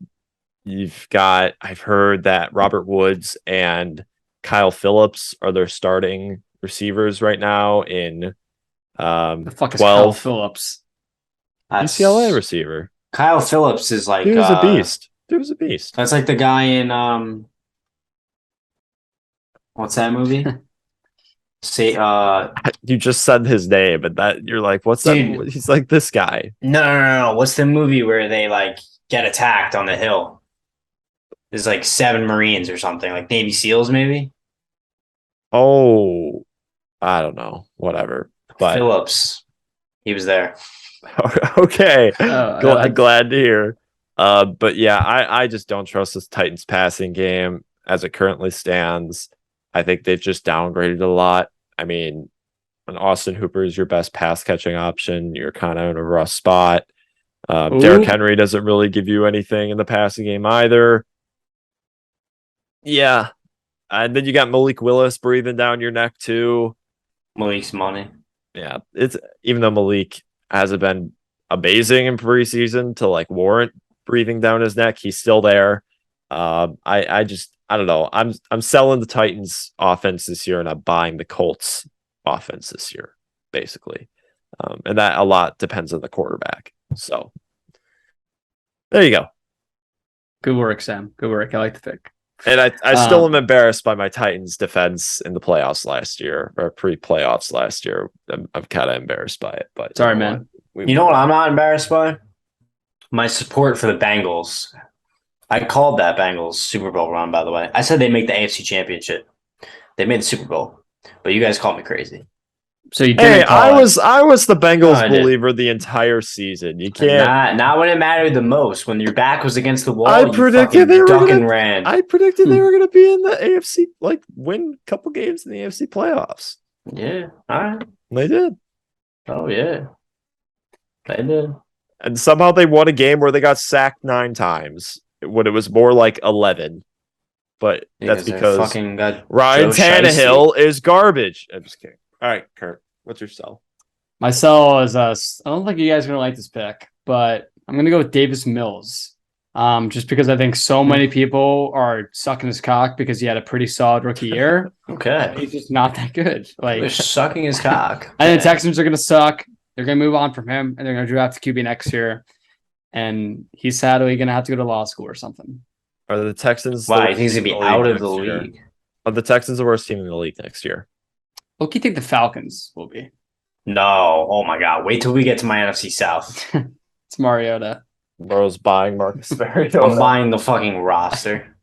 S3: heard that Robert Woods and Kyle Phillips are their starting receivers right now in
S1: The fuck is
S3: 12.
S1: Kyle Phillips?
S2: That's,
S3: UCLA receiver.
S2: Kyle Phillips is like
S3: Dude was a beast. Dude was a beast.
S2: That's like the guy in what's that movie? Say
S3: You just said his name, but that you're like, what's
S2: Dude.
S3: that? He's like this guy.
S2: no. What's the movie where they like get attacked on the hill? There's like 7 Marines or something, like Navy SEALs maybe.
S3: Oh, I don't know. Whatever. But
S2: Phillips, he was there.
S3: okay.
S1: I-
S3: Glad to hear. But yeah, I just don't trust this Titans passing game as it currently stands. I think they've just downgraded a lot. I mean, when Austin Hooper is your best pass catching option, you're kind of in a rough spot. Derrick Henry doesn't really give you anything in the passing game either. Yeah. And then you got Malik Willis breathing down your neck too.
S2: Malik's money.
S3: Yeah. It's even though Malik hasn't been amazing in preseason to like warrant breathing down his neck, he's still there. I don't know. I'm selling the Titans offense this year and I'm buying the Colts offense this year, basically. And that a lot depends on the quarterback. So there you go.
S1: Good work, Sam. Good work. I like the pick.
S3: And I still am embarrassed by my Titans defense in the playoffs last year or pre-playoffs last year. I'm kind of embarrassed by it, but
S1: Sorry, man.
S2: You know what I'm not embarrassed by? My support for the Bengals. I called that Bengals Super Bowl run, by the way. I said they make the AFC Championship. They made the Super Bowl, but you guys called me crazy.
S1: So you didn't call
S3: I
S1: it.
S3: was the Bengals
S2: No, I did.
S3: believer the entire season. You can't.
S2: Not when it mattered the most. When your back was against the wall,
S3: I
S2: you
S3: predicted
S2: fucking
S3: they were
S2: duck
S3: gonna-
S2: and ran.
S3: I predicted they were going to be in the AFC, like win a couple games in the AFC playoffs.
S2: Yeah. All right.
S3: They did,
S2: Oh yeah. They did.
S3: and somehow they won a game where they got sacked 9 times when it was more like 11. But that's
S2: they
S3: because
S2: fucking got
S3: Ryan
S2: Joe
S3: Tannehill is garbage. I'm just kidding. All right, Kurt, what's your sell?
S1: My sell is I don't think you guys are gonna like this pick, but I'm gonna go with Davis Mills. Just because I think so many people are sucking his cock because he had a pretty solid rookie year.
S2: Okay.
S1: He's just not that good.
S2: They're
S1: Like
S2: sucking his cock.
S1: I think the Texans are gonna suck. They're gonna move on from him and they're gonna draft a QB next year. And he's sadly gonna have to go to law school or something.
S3: Are the Texans?
S2: Wow,
S3: the
S2: you think he's gonna be
S3: worst
S2: out
S3: team
S2: of the
S3: next year?
S2: league?
S3: Are the Texans the worst team in the league next year?
S1: Look, you think the Falcons will be.
S2: No. Oh my god. Wait till we get to my NFC South.
S1: It's Mariota.
S3: Burrow's buying Marcus Mariota.
S2: I'm buying the fucking roster.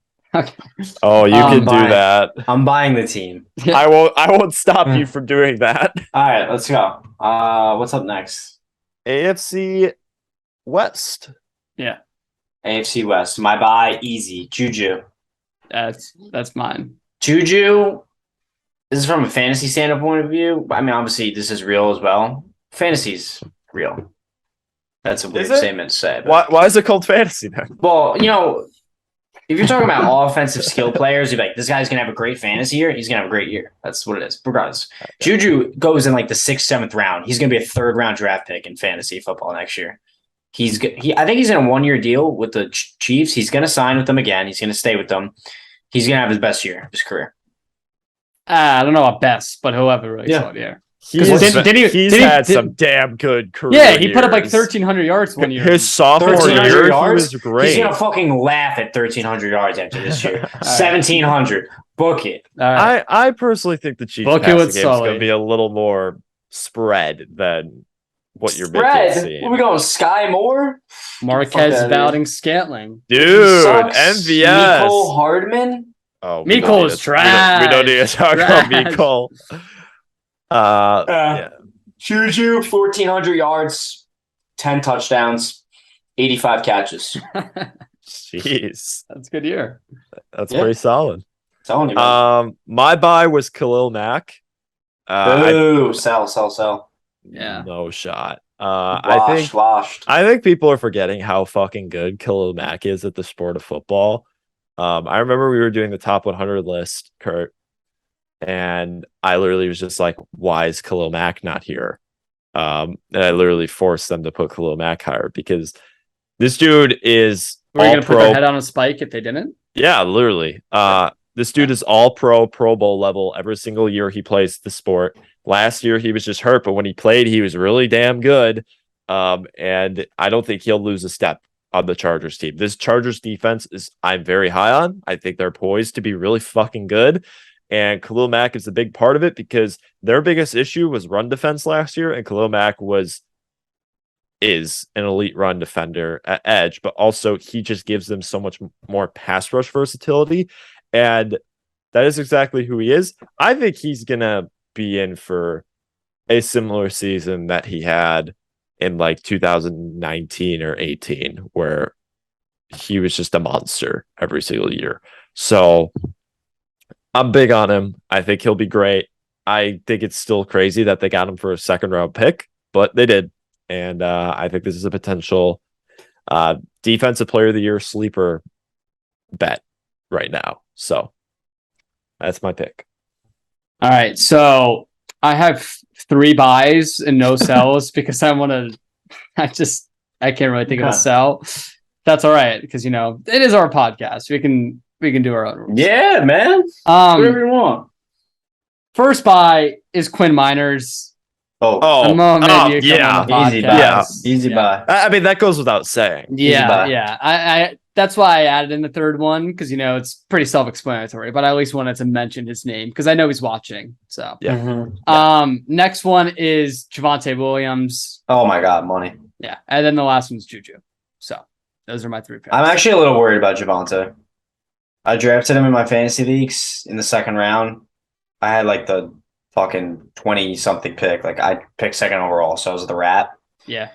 S3: Oh, you can do
S2: buying.
S3: that.
S2: I'm buying the team.
S3: I won't stop you from doing that.
S2: All right, let's go. What's up next?
S3: AFC West.
S2: AFC West. My buy, easy. Juju.
S1: That's mine.
S2: Juju, this is from a fantasy standpoint of view. I mean, obviously, this is real as well. Fantasy's real. That's a weird
S3: Is it?
S2: statement to say. But,
S3: Why is it called fantasy then?
S2: well, if you're talking about offensive skill players, you're like, this guy's going to have a great fantasy year. He's going to have a great year. That's what it is, regardless. Juju goes in like the 6th, 7th round. He's going to be a 3rd round draft pick in fantasy football next year. I think he's in a 1-year deal with the Chiefs. He's going to sign with them again. He's going to stay with them. He's going to have his best year of his career.
S1: I don't know about best, but he'll have a really
S2: Yeah.
S1: solid year.
S3: He's had some damn good career.
S1: Yeah, he put up like
S3: years.
S1: 1,300 yards one year.
S3: His sophomore
S2: 1,300
S3: year, he
S2: yards?
S3: was great.
S2: He's going to fucking laugh at 1,300 yards after this year. 1,700. Book it.
S1: All right.
S3: I personally think the Chiefs
S1: Book it
S3: passing
S1: with
S3: game is going
S1: Sully.
S3: to be a little more spread than what you're making it
S2: Spread.
S3: seem.
S2: What, we going Sky Moore?
S1: Marquez
S2: Fuck outta here.
S1: Valding Scantling.
S3: Dude,
S2: Sucks.
S3: MVS.
S2: Nicole Hardman?
S3: Oh,
S1: Mecole
S3: we don't need
S1: is
S3: to- we don't need to talk about
S1: Trash.
S3: Mecole. Yeah.
S2: Juju, 1,400 yards, 10 touchdowns, 85 catches.
S3: Jeez,
S1: That's a good year.
S3: that's
S2: Yeah.
S3: pretty solid.
S2: Telling you, man.
S3: My buy was Khalil Mack.
S2: Ooh, sell.
S1: Yeah.
S3: No shot.
S2: Washed.
S3: I think people are forgetting how fucking good Khalil Mack is at the sport of football. I remember we were doing the top 100 list, Kurt, and I literally was just like, "Why is Khalil Mack not here?" And I literally forced them to put Khalil Mack higher because this dude is
S1: Were you
S3: all
S1: gonna put their
S3: pro.
S1: head on a spike if they didn't?
S3: Yeah, literally. This dude is all Pro Bowl level every single year he plays the sport. Last year he was just hurt, but when he played, he was really damn good. And I don't think he'll lose a step on the Chargers team. This Chargers defense I'm very high on. I think they're poised to be really fucking good. And Khalil Mack is a big part of it because their biggest issue was run defense last year, and Khalil Mack is an elite run defender at edge, but also he just gives them so much more pass rush versatility. And that is exactly who he is. I think he's going to be in for a similar season that he had in like 2019 or 18, where he was just a monster every single year. So I'm big on him. I think he'll be great. I think it's still crazy that they got him for a second round pick, but they did. And I think this is a potential defensive player of the year sleeper bet right now. So that's my pick.
S1: All right. So I have 3 buys and no sells because I want to, I can't really think of a sell. That's all right. Because, it is our podcast. We can do our own rules.
S2: Yeah, man. Whatever you want.
S1: First buy is Quinn Miners.
S3: Yeah.
S2: Easy buy.
S3: I mean, that goes without saying.
S1: Yeah. I that's why I added in the third one because it's pretty self-explanatory, but I at least wanted to mention his name because I know he's watching. So
S3: yeah.
S2: Mm-hmm.
S1: Next one is Javonte Williams.
S2: Oh my God, money.
S1: Yeah, and then the last one's Juju. So those are my 3 picks.
S2: I'm actually a little worried about Javonte. I drafted him in my fantasy leagues in the second round. I had like the fucking 20-something pick. Like I picked second overall, so I was the rat.
S1: Yeah.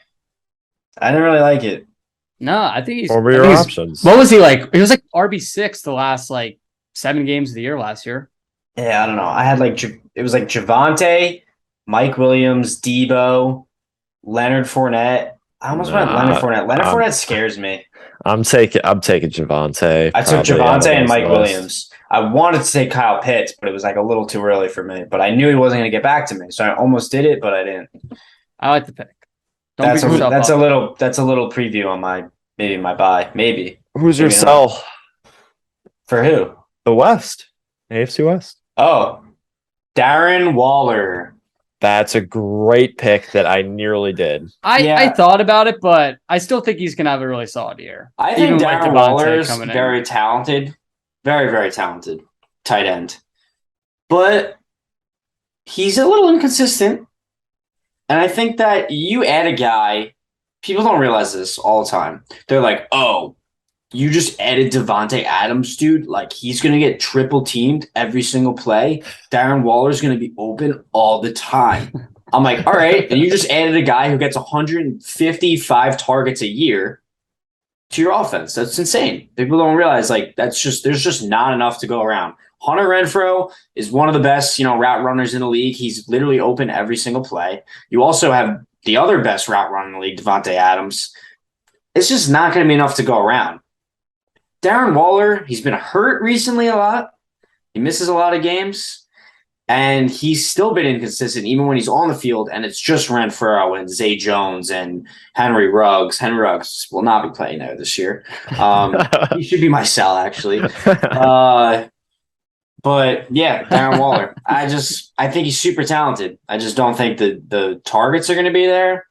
S2: I didn't really like it.
S1: No, I think he's.
S3: What were your options?
S1: What was he like? He was like RB6 the last 7 games of the year last year.
S2: Yeah, I don't know. I had it was like Javonte, Mike Williams, Debo, Leonard Fournette. I almost went Leonard Fournette. Leonard Fournette scares me.
S3: I'm taking Javonte.
S2: I took Javonte and Mike Williams. I wanted to say Kyle Pitts, but it was like a little too early for me. But I knew he wasn't going to get back to me, so I almost did it, but I didn't.
S1: I like the pick.
S2: That's a little preview on my buy. Maybe.
S3: Who's your sell?
S2: For who?
S3: The West. AFC West.
S2: Oh, Darren Waller.
S3: That's a great pick that I nearly did.
S1: I thought about it, but I still think he's going to have a really solid year.
S2: I think Darren Waller is very talented. Very, very talented tight end. But he's a little inconsistent. And I think that you add a guy, people don't realize this all the time. They're like, oh, you just added Devontae Adams, dude. Like, he's going to get triple teamed every single play. Darren Waller's going to be open all the time. I'm like, all right. And you just added a guy who gets 155 targets a year to your offense. That's insane. People don't realize, there's just not enough to go around. Hunter Renfrow is one of the best, route runners in the league. He's literally open every single play. You also have the other best route runner in the league, Devontae Adams. It's just not going to be enough to go around. Darren Waller, he's been hurt recently a lot. He misses a lot of games. And he's still been inconsistent even when he's on the field, and it's just Renfrow and Zay Jones and Henry Ruggs. Henry Ruggs will not be playing there this year. He should be my sell, actually. But yeah, Darren Waller. I think he's super talented. I just don't think the targets are going to be there.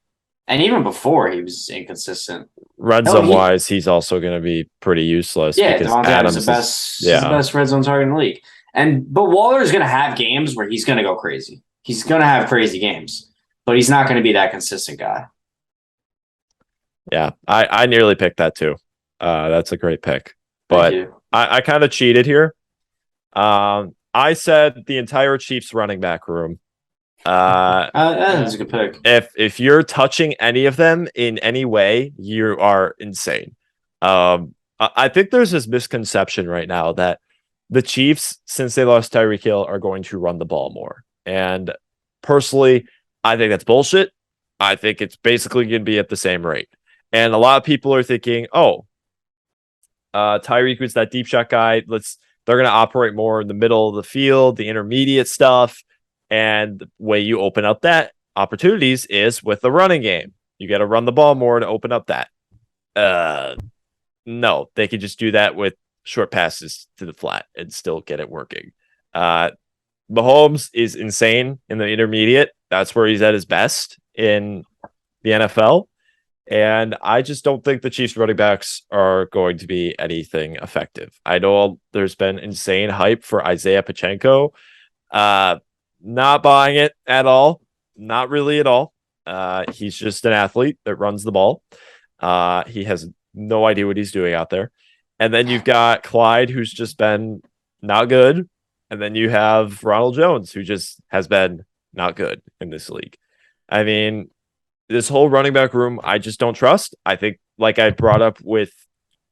S2: And even before, he was inconsistent.
S3: Red zone wise, he's also going to be pretty useless.
S2: Yeah, Devontae Adams is the best red zone target in the league. But Waller is going to have games where he's going to go crazy. He's going to have crazy games, but he's not going to be that consistent guy.
S3: Yeah, I nearly picked that too. That's a great pick, but I kind of cheated here. I said the entire Chiefs running back room.
S2: That's a good pick.
S3: If you're touching any of them in any way, you are insane. I think there's this misconception right now that the Chiefs, since they lost Tyreek Hill, are going to run the ball more. And Personally, I think that's bullshit. I think it's basically going to be at the same rate. And a lot of people are thinking, Tyreek was that deep shot guy. They're going to operate more in the middle of the field, the intermediate stuff. And the way you open up that opportunities is with the running game. You got to run the ball more to open up that. No, they could just do that with short passes to the flat and still get it working. Mahomes is insane in the intermediate. That's where he's at his best in the NFL. And I just don't think the Chiefs running backs are going to be anything effective. I know there's been insane hype for Isaiah Pacheco. Not buying it at all. Not really at all. He's just an athlete that runs the ball. He has no idea what he's doing out there. And then you've got Clyde, who's just been not good. And then you have Ronald Jones, who just has been not good in this league. I mean, this whole running back room, I just don't trust. I think, like I brought up with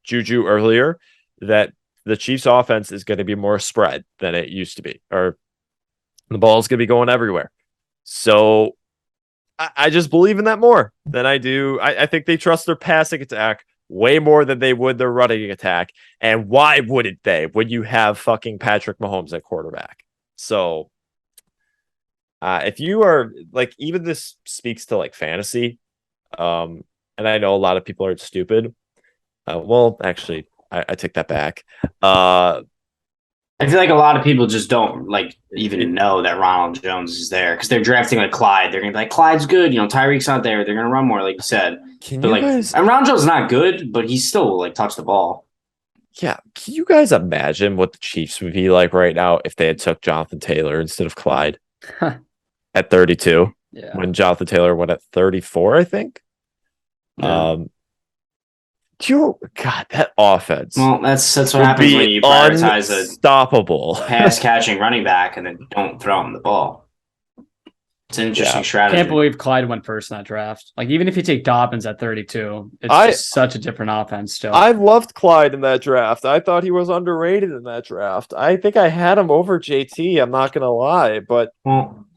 S3: Juju earlier, that the Chiefs offense is going to be more spread than it used to be, or the ball's going to be going everywhere. So I just believe in that more than I do. I think they trust their passing attack way more than they would their running attack. And why wouldn't they when you have fucking Patrick Mahomes at quarterback? So if you are like, even this speaks to like fantasy. And I know a lot of people are stupid. Well, actually, I take that back.
S2: I feel like a lot of people just don't like even know that Ronald Jones is there because they're drafting like Clyde. They're gonna be like, Clyde's good, Tyreek's not there. They're gonna run more, like you said. And Ronald Jones is not good, but he still like touch the ball.
S3: Yeah, can you guys imagine what the Chiefs would be like right now if they had took Jonathan Taylor instead of Clyde at 32?
S1: Yeah.
S3: When Jonathan Taylor went at 34, I think.
S2: Yeah.
S3: God, that offense.
S2: Well, that's what happens when you prioritize
S3: unstoppable
S2: pass catching running back and then don't throw him the ball. It's an interesting strategy.
S1: I can't believe Clyde went first in that draft. Like, even if you take Dobbins at 32, it's just such a different offense still.
S3: I loved Clyde in that draft. I thought he was underrated in that draft. I think I had him over JT. I'm not gonna lie, but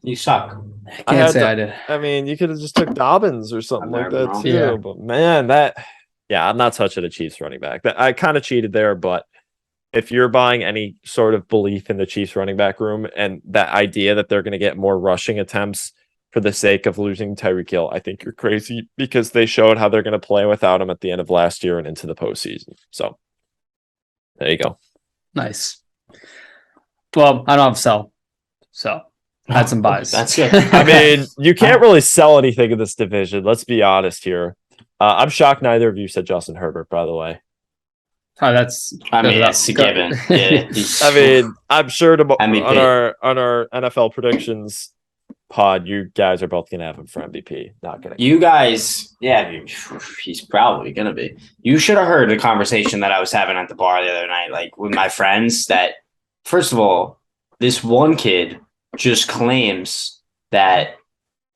S2: you suck.
S1: I did.
S3: I mean, you could have just took Dobbins or something like that too.
S1: Yeah.
S3: But man, I'm not touching a Chiefs running back. I kind of cheated there, but if you're buying any sort of belief in the Chiefs running back room and that idea that they're going to get more rushing attempts for the sake of losing Tyreek Hill, I think you're crazy because they showed how they're going to play without him at the end of last year and into the postseason. So there you go.
S1: Nice. Well, I don't have sell, so I had some buys.
S2: That's good.
S3: I mean, you can't really sell anything in this division. Let's be honest here. I'm shocked neither of you said Justin Herbert, by the way.
S1: Oh, that's
S2: a given. Yeah,
S3: I mean, I'm sure on our NFL predictions pod, you guys are both gonna have him for MVP. Not gonna.
S2: You guys, he's probably gonna be. You should have heard the conversation that I was having at the bar the other night, like with my friends. That first of all, this one kid just claims that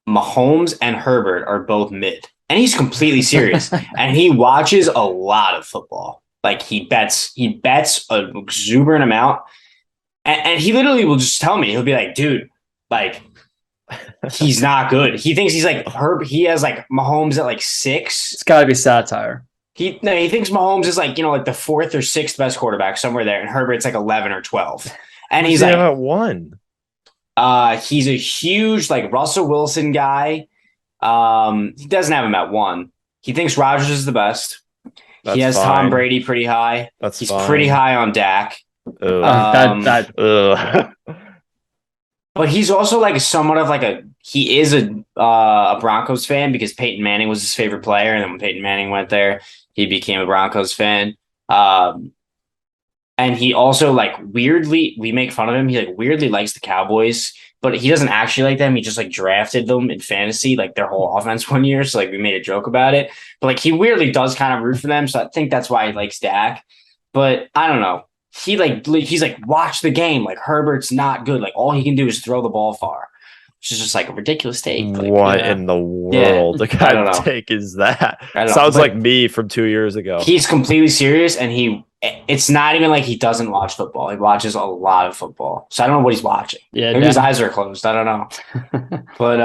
S2: Mahomes and Herbert are both mid. And he's completely serious. And he watches a lot of football. Like he bets an exuberant amount. And he literally will just tell me, he'll be like, dude, like he's not good. He thinks he's like he has like Mahomes at like 6.
S1: It's gotta be satire.
S2: He thinks Mahomes is like, like the 4th or 6th best quarterback somewhere there, and Herbert's like 11 or 12. And he's like
S3: at 1.
S2: He's a huge like Russell Wilson guy. He doesn't have him at 1. He thinks Rodgers is the best. He has Tom Brady pretty high. He's pretty high on Dak. But he's also like somewhat of like he is a Broncos fan because Peyton Manning was his favorite player, and then when Peyton Manning went there, he became a Broncos fan. And he also like weirdly, we make fun of him. He like weirdly likes the Cowboys, but he doesn't actually like them. He just like drafted them in fantasy, like their whole offense one year. So like we made a joke about it, but like he weirdly does kind of root for them. So I think that's why he likes Dak. But I don't know. He's like, watch the game. Like Herbert's not good. Like all he can do is throw the ball far. which is just like a ridiculous take. Like,
S3: What
S1: yeah.
S3: in the world? The
S2: I don't
S3: kind
S2: know.
S3: of take is that?
S2: I don't know,
S3: Sounds
S2: but-
S3: like me from 2 years ago.
S2: He's completely serious, and it's not even like he doesn't watch football. He watches a lot of football. So I don't know what he's watching.
S1: Yeah,
S2: Maybe his eyes are closed. I don't know. But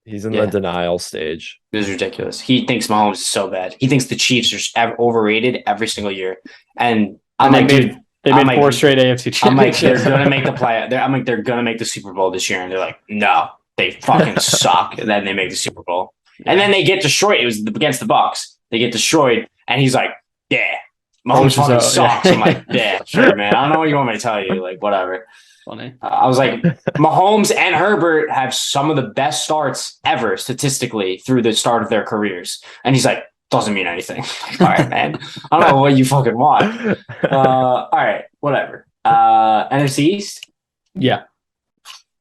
S3: He's in
S2: Yeah.
S3: the denial stage.
S2: it was ridiculous. He thinks Mahomes is so bad. He thinks the Chiefs are overrated every single year. And I'm
S1: And
S2: like, dude,
S1: they
S2: I'm
S1: made
S2: like-
S1: 4 straight AFC
S2: I'm like, they're
S1: championships.
S2: gonna make the play. I'm like, they're gonna make the Super Bowl this year, and they're like, no, they fucking suck. And then they make the Super Bowl, and then they get destroyed. It was against the Bucks. They get destroyed, and he's like, yeah, Mahomes fucking sucks. I'm like, yeah, sure, man. I don't know what you want me to tell you. Like, whatever.
S1: Funny.
S2: I was like, Mahomes and Herbert have some of the best starts ever statistically through the start of their careers, and he's like, doesn't mean anything. All right, man. I don't know what you fucking want. All right, whatever. NFC East.
S1: Yeah,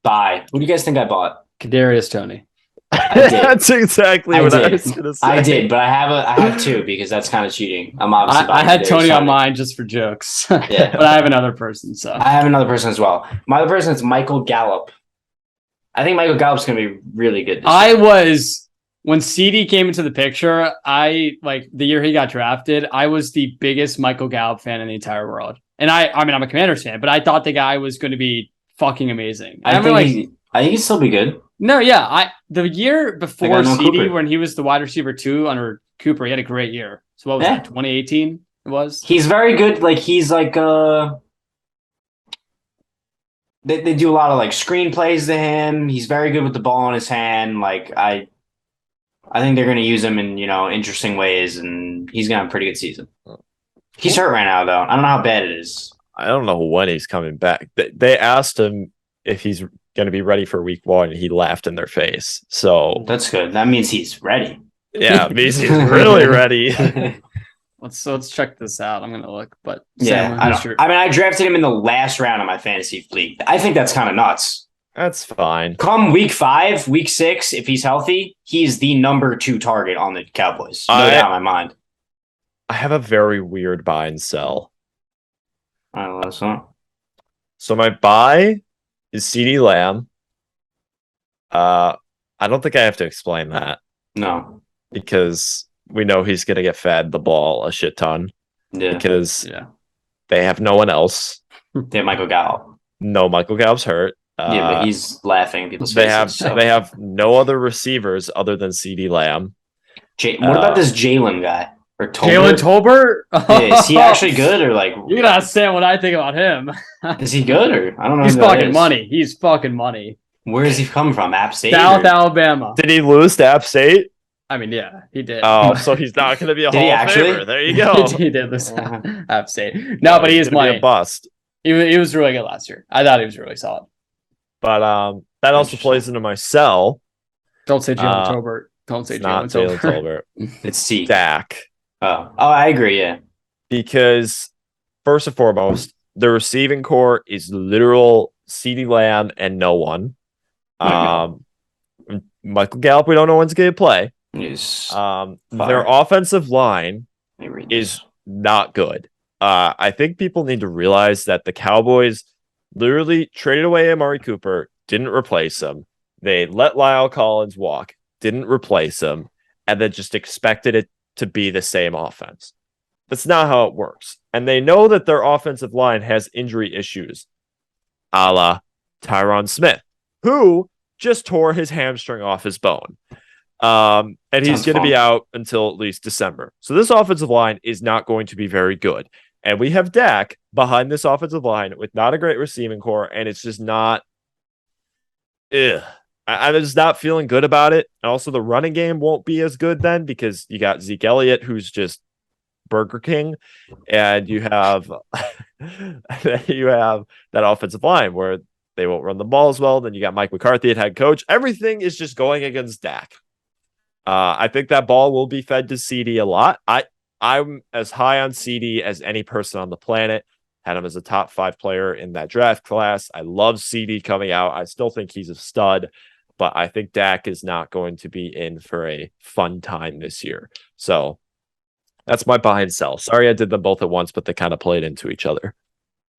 S2: Buy. Who do you guys think I bought?
S1: Kadarius Toney.
S2: I did.
S3: That's exactly
S2: I
S3: what I
S2: did.
S3: was gonna say.
S2: I did, but I have two because that's kind of cheating. I'm obviously.
S1: I
S2: buying
S1: had
S2: Kadarius
S1: Tony on mine just for jokes.
S2: Yeah.
S1: But I have another person, so
S2: I have another person as well. My other person is Michael Gallup. I think Michael Gallup's going to be really good. This
S1: I
S2: year.
S1: was when CD came into the picture, I like the year he got drafted, I was the biggest Michael Gallup fan in the entire world. And I mean I'm a Commanders fan, but I thought the guy was going to be fucking amazing.
S2: I think he'd still be good.
S1: No, yeah. The year before
S2: got no
S1: CD,
S2: Cooper.
S1: when he was the wide receiver 2 under Cooper, he had a great year. So what was
S2: Yeah.
S1: that, 2018 it was?
S2: He's very good. Like he's like they do a lot of like screen plays to him. He's very good with the ball in his hand. Like I think they're going to use him in interesting ways, and he's going to have a pretty good season. He's hurt right now though. I don't know how bad it is.
S3: I don't know when he's coming back. They asked him if he's going to be ready for week 1, and he laughed in their face. So
S2: That's good. That means he's ready.
S3: yeah, it means he's really ready.
S1: Let's check this out. I'm gonna look, but
S2: Yeah,
S1: Sam,
S2: I
S1: who's
S2: don't.
S1: your-
S2: I mean, I drafted him in the last round of my fantasy league. I think that's kind of nuts.
S3: That's fine.
S2: Come week 5, week 6, if he's healthy, he's the number 2 target on the Cowboys. No doubt in my mind.
S3: I have a very weird buy and sell.
S2: I don't know.
S3: So my buy is CeeDee Lamb. I don't think I have to explain that
S2: No.
S3: because we know he's going to get fed the ball a shit ton
S2: Yeah.
S3: because
S1: yeah.
S3: they have no one else.
S2: They have Michael Gallup.
S3: No, Michael Gallup's hurt.
S2: Yeah, but he's laughing in people's
S3: They
S2: faces.
S3: have have no other receivers other than CeeDee Lamb.
S2: What about this Jalen guy? Or
S1: Jalen
S2: Tolbert?
S1: Tolbert?
S2: Yeah, is he actually good or like
S1: You're gonna ask Sam what I think about him.
S2: is he good or I don't know.
S1: He's
S2: who that
S1: fucking
S2: is.
S1: money. He's fucking money.
S2: Where does he come from? App State?
S1: South
S2: or-
S1: Alabama.
S3: Did he lose to App State?
S1: I mean, yeah, he did.
S3: Oh, so he's not going to be a
S2: Did he
S3: Hall of
S2: actually?
S3: Famer. There you go.
S1: he did this
S2: Uh-huh.
S1: App State. No, but he
S3: He's
S1: is
S3: gonna be
S1: money.
S3: a bust.
S1: He was really good last year. I thought he was really solid.
S3: But that also plays into my sell.
S1: Don't say Jalen
S3: Uh,
S1: Tolbert. Don't say
S3: It's not
S1: Jalen
S3: Jalen
S1: Tolbert.
S3: Tolbert.
S2: It's C.
S3: Dak.
S2: Oh, I agree. Yeah.
S3: Because first and foremost, the receiving core is literal CeeDee Lamb and no one. Michael Gallup, we don't know when's going to play.
S2: Yes.
S3: Their offensive line is not good. I think people need to realize that the Cowboys literally traded away Amari Cooper, didn't replace him. They let Lyle Collins walk, didn't replace him, and then just expected it to be the same offense. That's not how it works. And they know that their offensive line has injury issues, a la Tyron Smith, who just tore his hamstring off his bone. And he's
S2: Sounds
S3: going to be
S2: fun.
S3: out until at least December. So this offensive line is not going to be very good. And we have Dak behind this offensive line with not a great receiving core, and it's just not. I'm just not feeling good about it. And also, the running game won't be as good then because you got Zeke Elliott, who's just Burger King, and you have that offensive line where they won't run the ball as well. Then you got Mike McCarthy at head coach. Everything is just going against Dak. I think that ball will be fed to CD a lot. I'm as high on CD as any person on the planet. Had him as a top 5 player in that draft class. I love CD coming out. I still think he's a stud, but I think Dak is not going to be in for a fun time this year. So that's my buy and sell. Sorry I did them both at once, but they kind of played into each other.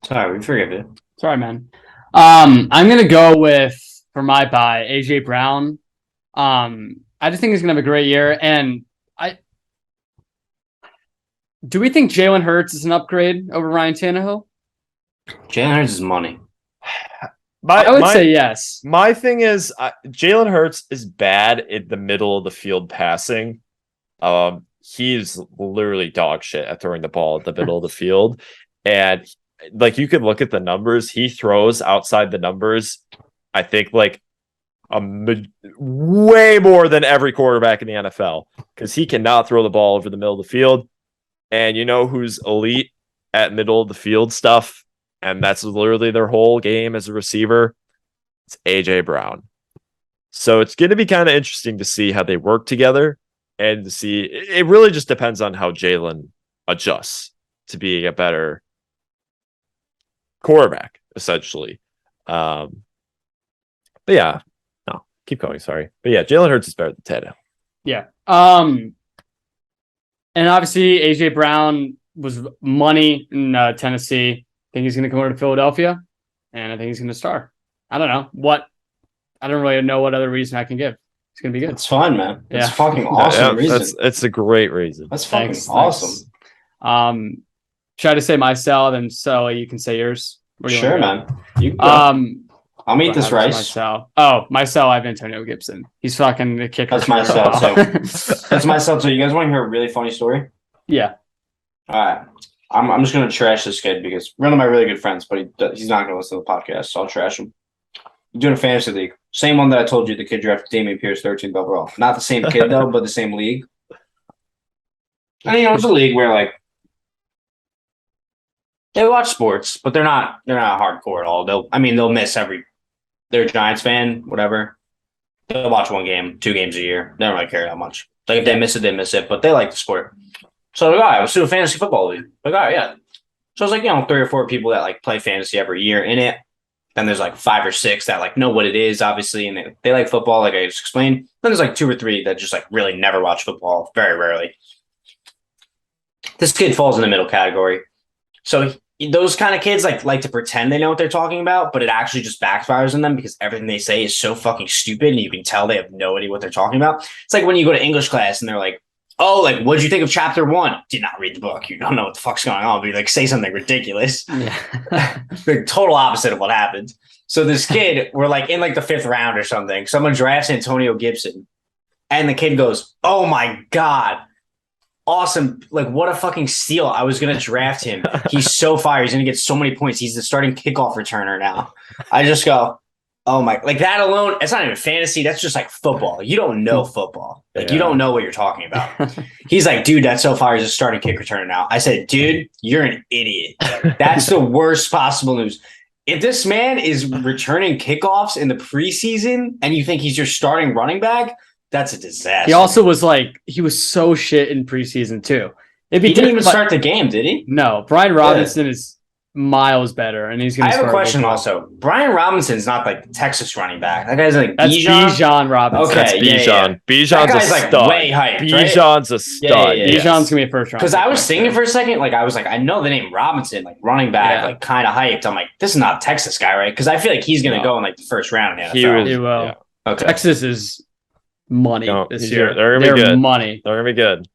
S2: Sorry, we forgive it.
S1: Sorry, man. I'm gonna go with for my buy AJ Brown. I just think he's gonna have a great year, and do we think Jalen Hurts is an upgrade over Ryan Tannehill?
S2: Jalen Hurts is money.
S1: I would say yes.
S3: My thing is Jalen Hurts is bad in the middle of the field passing. He's literally dog shit at throwing the ball at the middle of the field. And like you could look at the numbers, he throws outside the numbers, I think like way more than every quarterback in the NFL because he cannot throw the ball over the middle of the field. And you know who's elite at middle of the field stuff? And that's literally their whole game as a receiver. It's AJ Brown. So it's going to be kind of interesting to see how they work together and to see. It really just depends on how Jalen adjusts to being a better quarterback, essentially. But yeah, no, keep going. Sorry. But yeah, Jalen Hurts is better than Tannehill.
S1: Yeah. And obviously AJ Brown was money in Tennessee. I think he's going to come over to Philadelphia, and I think he's going to star. I don't know what. I don't really know what other reason I can give. It's going to be good.
S2: It's fun, man. It's
S1: Yeah.
S2: fucking awesome reason.
S3: It's a great reason.
S2: That's fucking
S1: Thanks.
S2: awesome.
S1: Try to say myself, and Sully, you can say yours. Where do you
S2: Sure,
S1: wanna go?
S2: man. You can go. I'll eat
S1: What
S2: this
S1: happens
S2: rice.
S1: to Myself, I have Antonio Gibson. He's fucking the kicker.
S2: That's myself, That's myself. So you guys want to hear a really funny story?
S1: Yeah.
S2: All right. I'm just gonna trash this kid because one of my really good friends, but he's not gonna listen to the podcast, so I'll trash him. You're doing a fantasy league. Same one that I told you the kid drafted Damian Pierce 13th overall. Not the same kid though, but the same league. And it's a league where like they watch sports, but they're not hardcore at all. They'll miss they're a Giants fan, whatever. They'll watch one game, 2 games a year. They don't really care that much. Like if they miss it, they miss it, but they like the sport. So like, all right, let's do a fantasy football league. Like, all right, yeah. So it's like, 3 or 4 people that like play fantasy every year in it. Then there's like 5 or 6 that like know what it is, obviously, and they like football, like I just explained. Then there's like 2 or 3 that just like really never watch football, very rarely. This kid falls in the middle category. So those kind of kids like to pretend they know what they're talking about, but it actually just backfires on them because everything they say is so fucking stupid, and you can tell they have no idea what they're talking about. It's like when you go to English class and they're like, oh, like, what'd you think of chapter 1? Did not read the book. You don't know what the fuck's going on. But you like say something ridiculous.
S1: Yeah.
S2: The total opposite of what happened. So this kid, we're like in like the 5th round or something. Someone drafts Antonio Gibson. And the kid goes, oh my God. Awesome. Like, what a fucking steal. I was going to draft him. He's so fire. He's going to get so many points. He's the starting kickoff returner now. I just go, oh my, like that alone, it's not even fantasy. That's just like football. You don't know football. Like you don't know what you're talking about. He's like, dude, that's so far. He's a starting kick returner now. I said, dude, you're an idiot. That's the worst possible news. If this man is returning kickoffs in the preseason and you think he's your starting running back, that's a disaster.
S1: He also was like, he was so shit in preseason too.
S2: He didn't even start the game, did he?
S1: No, Brian Robinson is miles better, and he's going to.
S2: I have a question also. Brian Robinson's not like the Texas running back. That guy's like
S1: that's Bijan Robinson.
S2: Okay,
S3: that's Bijan.
S2: Yeah.
S3: Bijan's
S2: that guy's
S3: a stud.
S2: Like way hyped.
S3: Bijan's a stud.
S1: Bijan's gonna be a first round.
S2: Because I was thinking for a second, like I was like, I know the name Robinson, like running back, like kind of hyped. I'm like, this is not a Texas guy, right? Because I feel like he's gonna go in like the first round in the NFL.
S1: He will.
S3: Yeah.
S2: Okay.
S1: Texas is money this year.
S3: They're gonna be good.
S1: Money.
S3: They're gonna be good.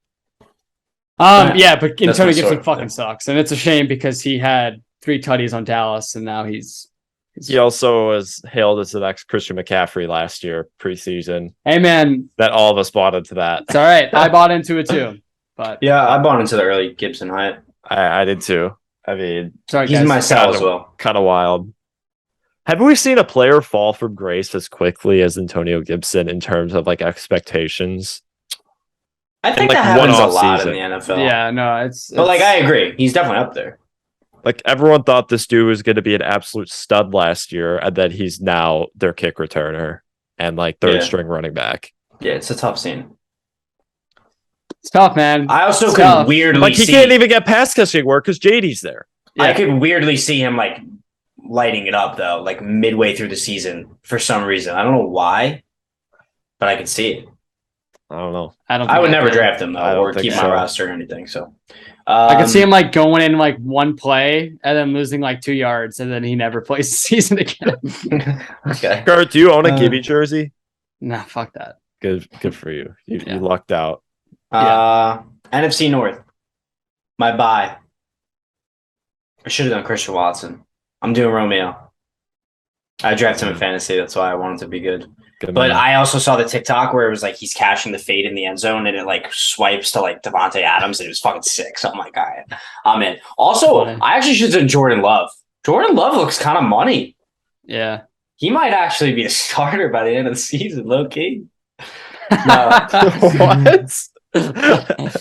S1: Yeah, but Antonio Gibson
S2: sort.
S1: fucking sucks, and it's a shame because he had 3 tutties on Dallas, and now he's
S3: he also was hailed as the next Christian McCaffrey last year preseason.
S1: Hey man,
S3: that all of us bought into that.
S1: It's all right. I bought into it too. But
S2: yeah, I bought into the early Gibson hype.
S3: I did too. I mean,
S1: sorry,
S2: he's
S1: guys.
S2: my sell as well.
S3: Kind of wild. Have we seen a player fall from grace as quickly as Antonio Gibson in terms of like expectations?
S2: I think
S3: like
S2: that happens a lot
S3: season.
S2: in the NFL.
S1: Yeah, no, it's
S2: but like I agree, he's definitely up there.
S3: Like everyone thought this dude was going to be an absolute stud last year, and then he's now their kick returner and like third string running back.
S2: Yeah, it's a tough scene.
S1: It's tough, man.
S2: I also
S1: It's
S2: could
S1: tough.
S2: weirdly
S3: Like he can't even get pass catching work because JD's there.
S1: Yeah.
S2: I could weirdly see him like lighting it up though, like midway through the season for some reason. I don't know why, but I could see it.
S3: I don't know.
S2: I would never draft him
S3: I
S2: though,
S3: don't
S2: or
S3: think
S2: keep my
S3: so.
S2: roster or anything. So
S1: I could see him like going in like one play and then losing like 2 yards, and then he never plays the season again.
S2: Okay.
S3: Kurt, do you own a Gibby jersey?
S1: Nah, fuck that.
S3: Good for you. You
S1: Yeah.
S3: lucked out.
S2: NFC North. My bye. I should have done Christian Watson. I'm doing Romeo. I drafted him in fantasy. That's why I wanted to be good.
S3: Good
S2: But
S3: man.
S2: I also saw the TikTok where it was like he's catching the fade in the end zone and it like swipes to like Devontae Adams and it was fucking sick. So I'm like, all right, I'm in. Also,
S1: Funny.
S2: I actually should have done Jordan Love. Jordan Love looks kind of money.
S1: Yeah.
S2: He might actually be a starter by the end of the season, low key. No,
S3: What?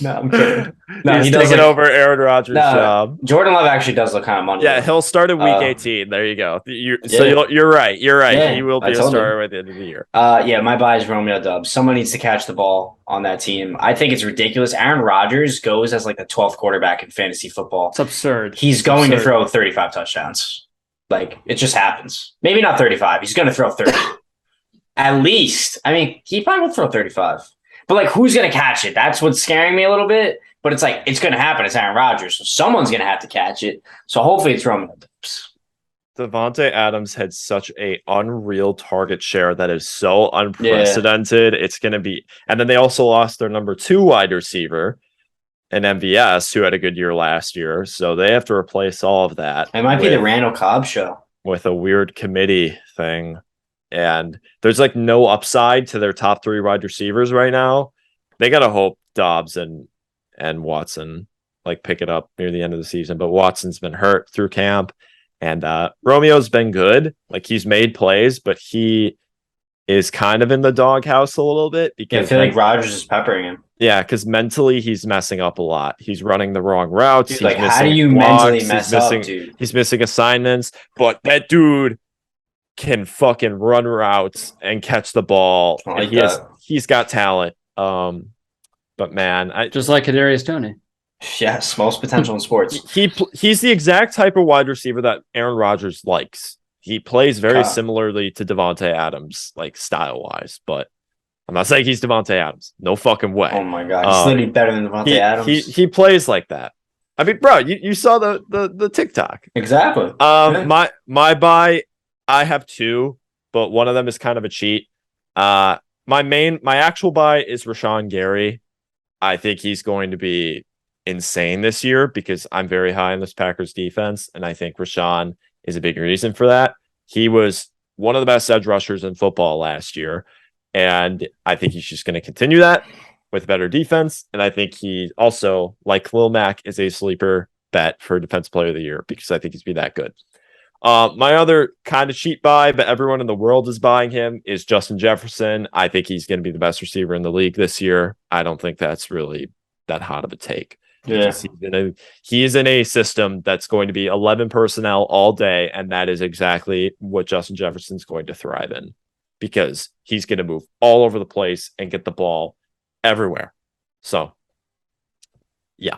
S2: no, I'm kidding. No,
S3: He's
S2: he does
S3: taking
S2: look-
S3: over Aaron Rodgers'
S2: No.
S3: job.
S2: Jordan Love actually does look kind of money.
S3: Yeah,
S2: though.
S3: he'll start in week
S2: Uh,
S3: 18. There you go. You're
S2: Yeah.
S3: right. You're right.
S2: Yeah,
S3: he will
S2: I
S3: be a
S2: told you.
S3: starter at the end of the year.
S2: Yeah, my buy is Romeo Dubs. Someone needs to catch the ball on that team. I think it's ridiculous. Aaron Rodgers goes as like the 12th quarterback in fantasy football.
S1: It's absurd.
S2: He's going to
S1: Absurd.
S2: throw 35 touchdowns. Like, it just happens. Maybe not 35. He's going to throw 30. At least. I mean, he probably will throw 35. But, like, who's going to catch it? That's what's scaring me a little bit. But it's like, it's going to happen. It's Aaron Rodgers. So someone's going to have to catch it. So hopefully it's Romeo Dubs.
S3: Devontae Adams had such a unreal target share that is so unprecedented. It's going to be, and then they also lost their number 2 wide receiver, an MVS, who had a good year last year. So they have to replace all of that.
S2: It might be the Randall Cobb show.
S3: with a weird committee thing. And there's like no upside to their top 3 wide receivers right now. They got to hope Dobbs and Watson like pick it up near the end of the season. But Watson's been hurt through camp, and Romeo's been good. Like, he's made plays, but he is kind of in the doghouse a little bit
S2: Yeah, I
S3: because
S2: feel like Rodgers is peppering him.
S3: yeah, because mentally he's messing up a lot. He's running the wrong routes.
S2: Dude,
S3: He's
S2: like, how
S3: missing
S2: do you
S3: blocks,
S2: mentally
S3: he's
S2: mess
S3: missing,
S2: up, dude?
S3: He's missing assignments, but that dude can fucking run routes and catch the ball.
S2: I like
S3: And
S2: that.
S3: he's got talent. But man,
S1: Just like Kadarius Toney.
S2: Yes, most potential in sports.
S3: he's the exact type of wide receiver that Aaron Rodgers likes. He plays very similarly to Devontae Adams, like style wise, but I'm not saying he's Devontae Adams. No fucking way.
S2: Oh my god, he's literally better than Devontae Adams.
S3: He plays like that. I mean, bro, you saw the TikTok.
S2: Exactly. Yeah.
S3: My buy, I have 2, but one of them is kind of a cheat. My actual buy is Rashawn Gary. I think he's going to be insane this year because I'm very high on this Packers defense, and I think Rashawn is a big reason for that. He was one of the best edge rushers in football last year, and I think he's just going to continue that with better defense. And I think he also, like Khalil Mack, is a sleeper bet for Defense Player of the Year because I think he's be that good. My other kind of cheap buy, but everyone in the world is buying him, is Justin Jefferson. I think he's going to be the best receiver in the league this year. I don't think that's really that hot of a take.
S2: Yeah.
S3: He's in a system that's going to be 11 personnel all day, and that is exactly what Justin Jefferson's going to thrive in because he's going to move all over the place and get the ball everywhere. So, yeah.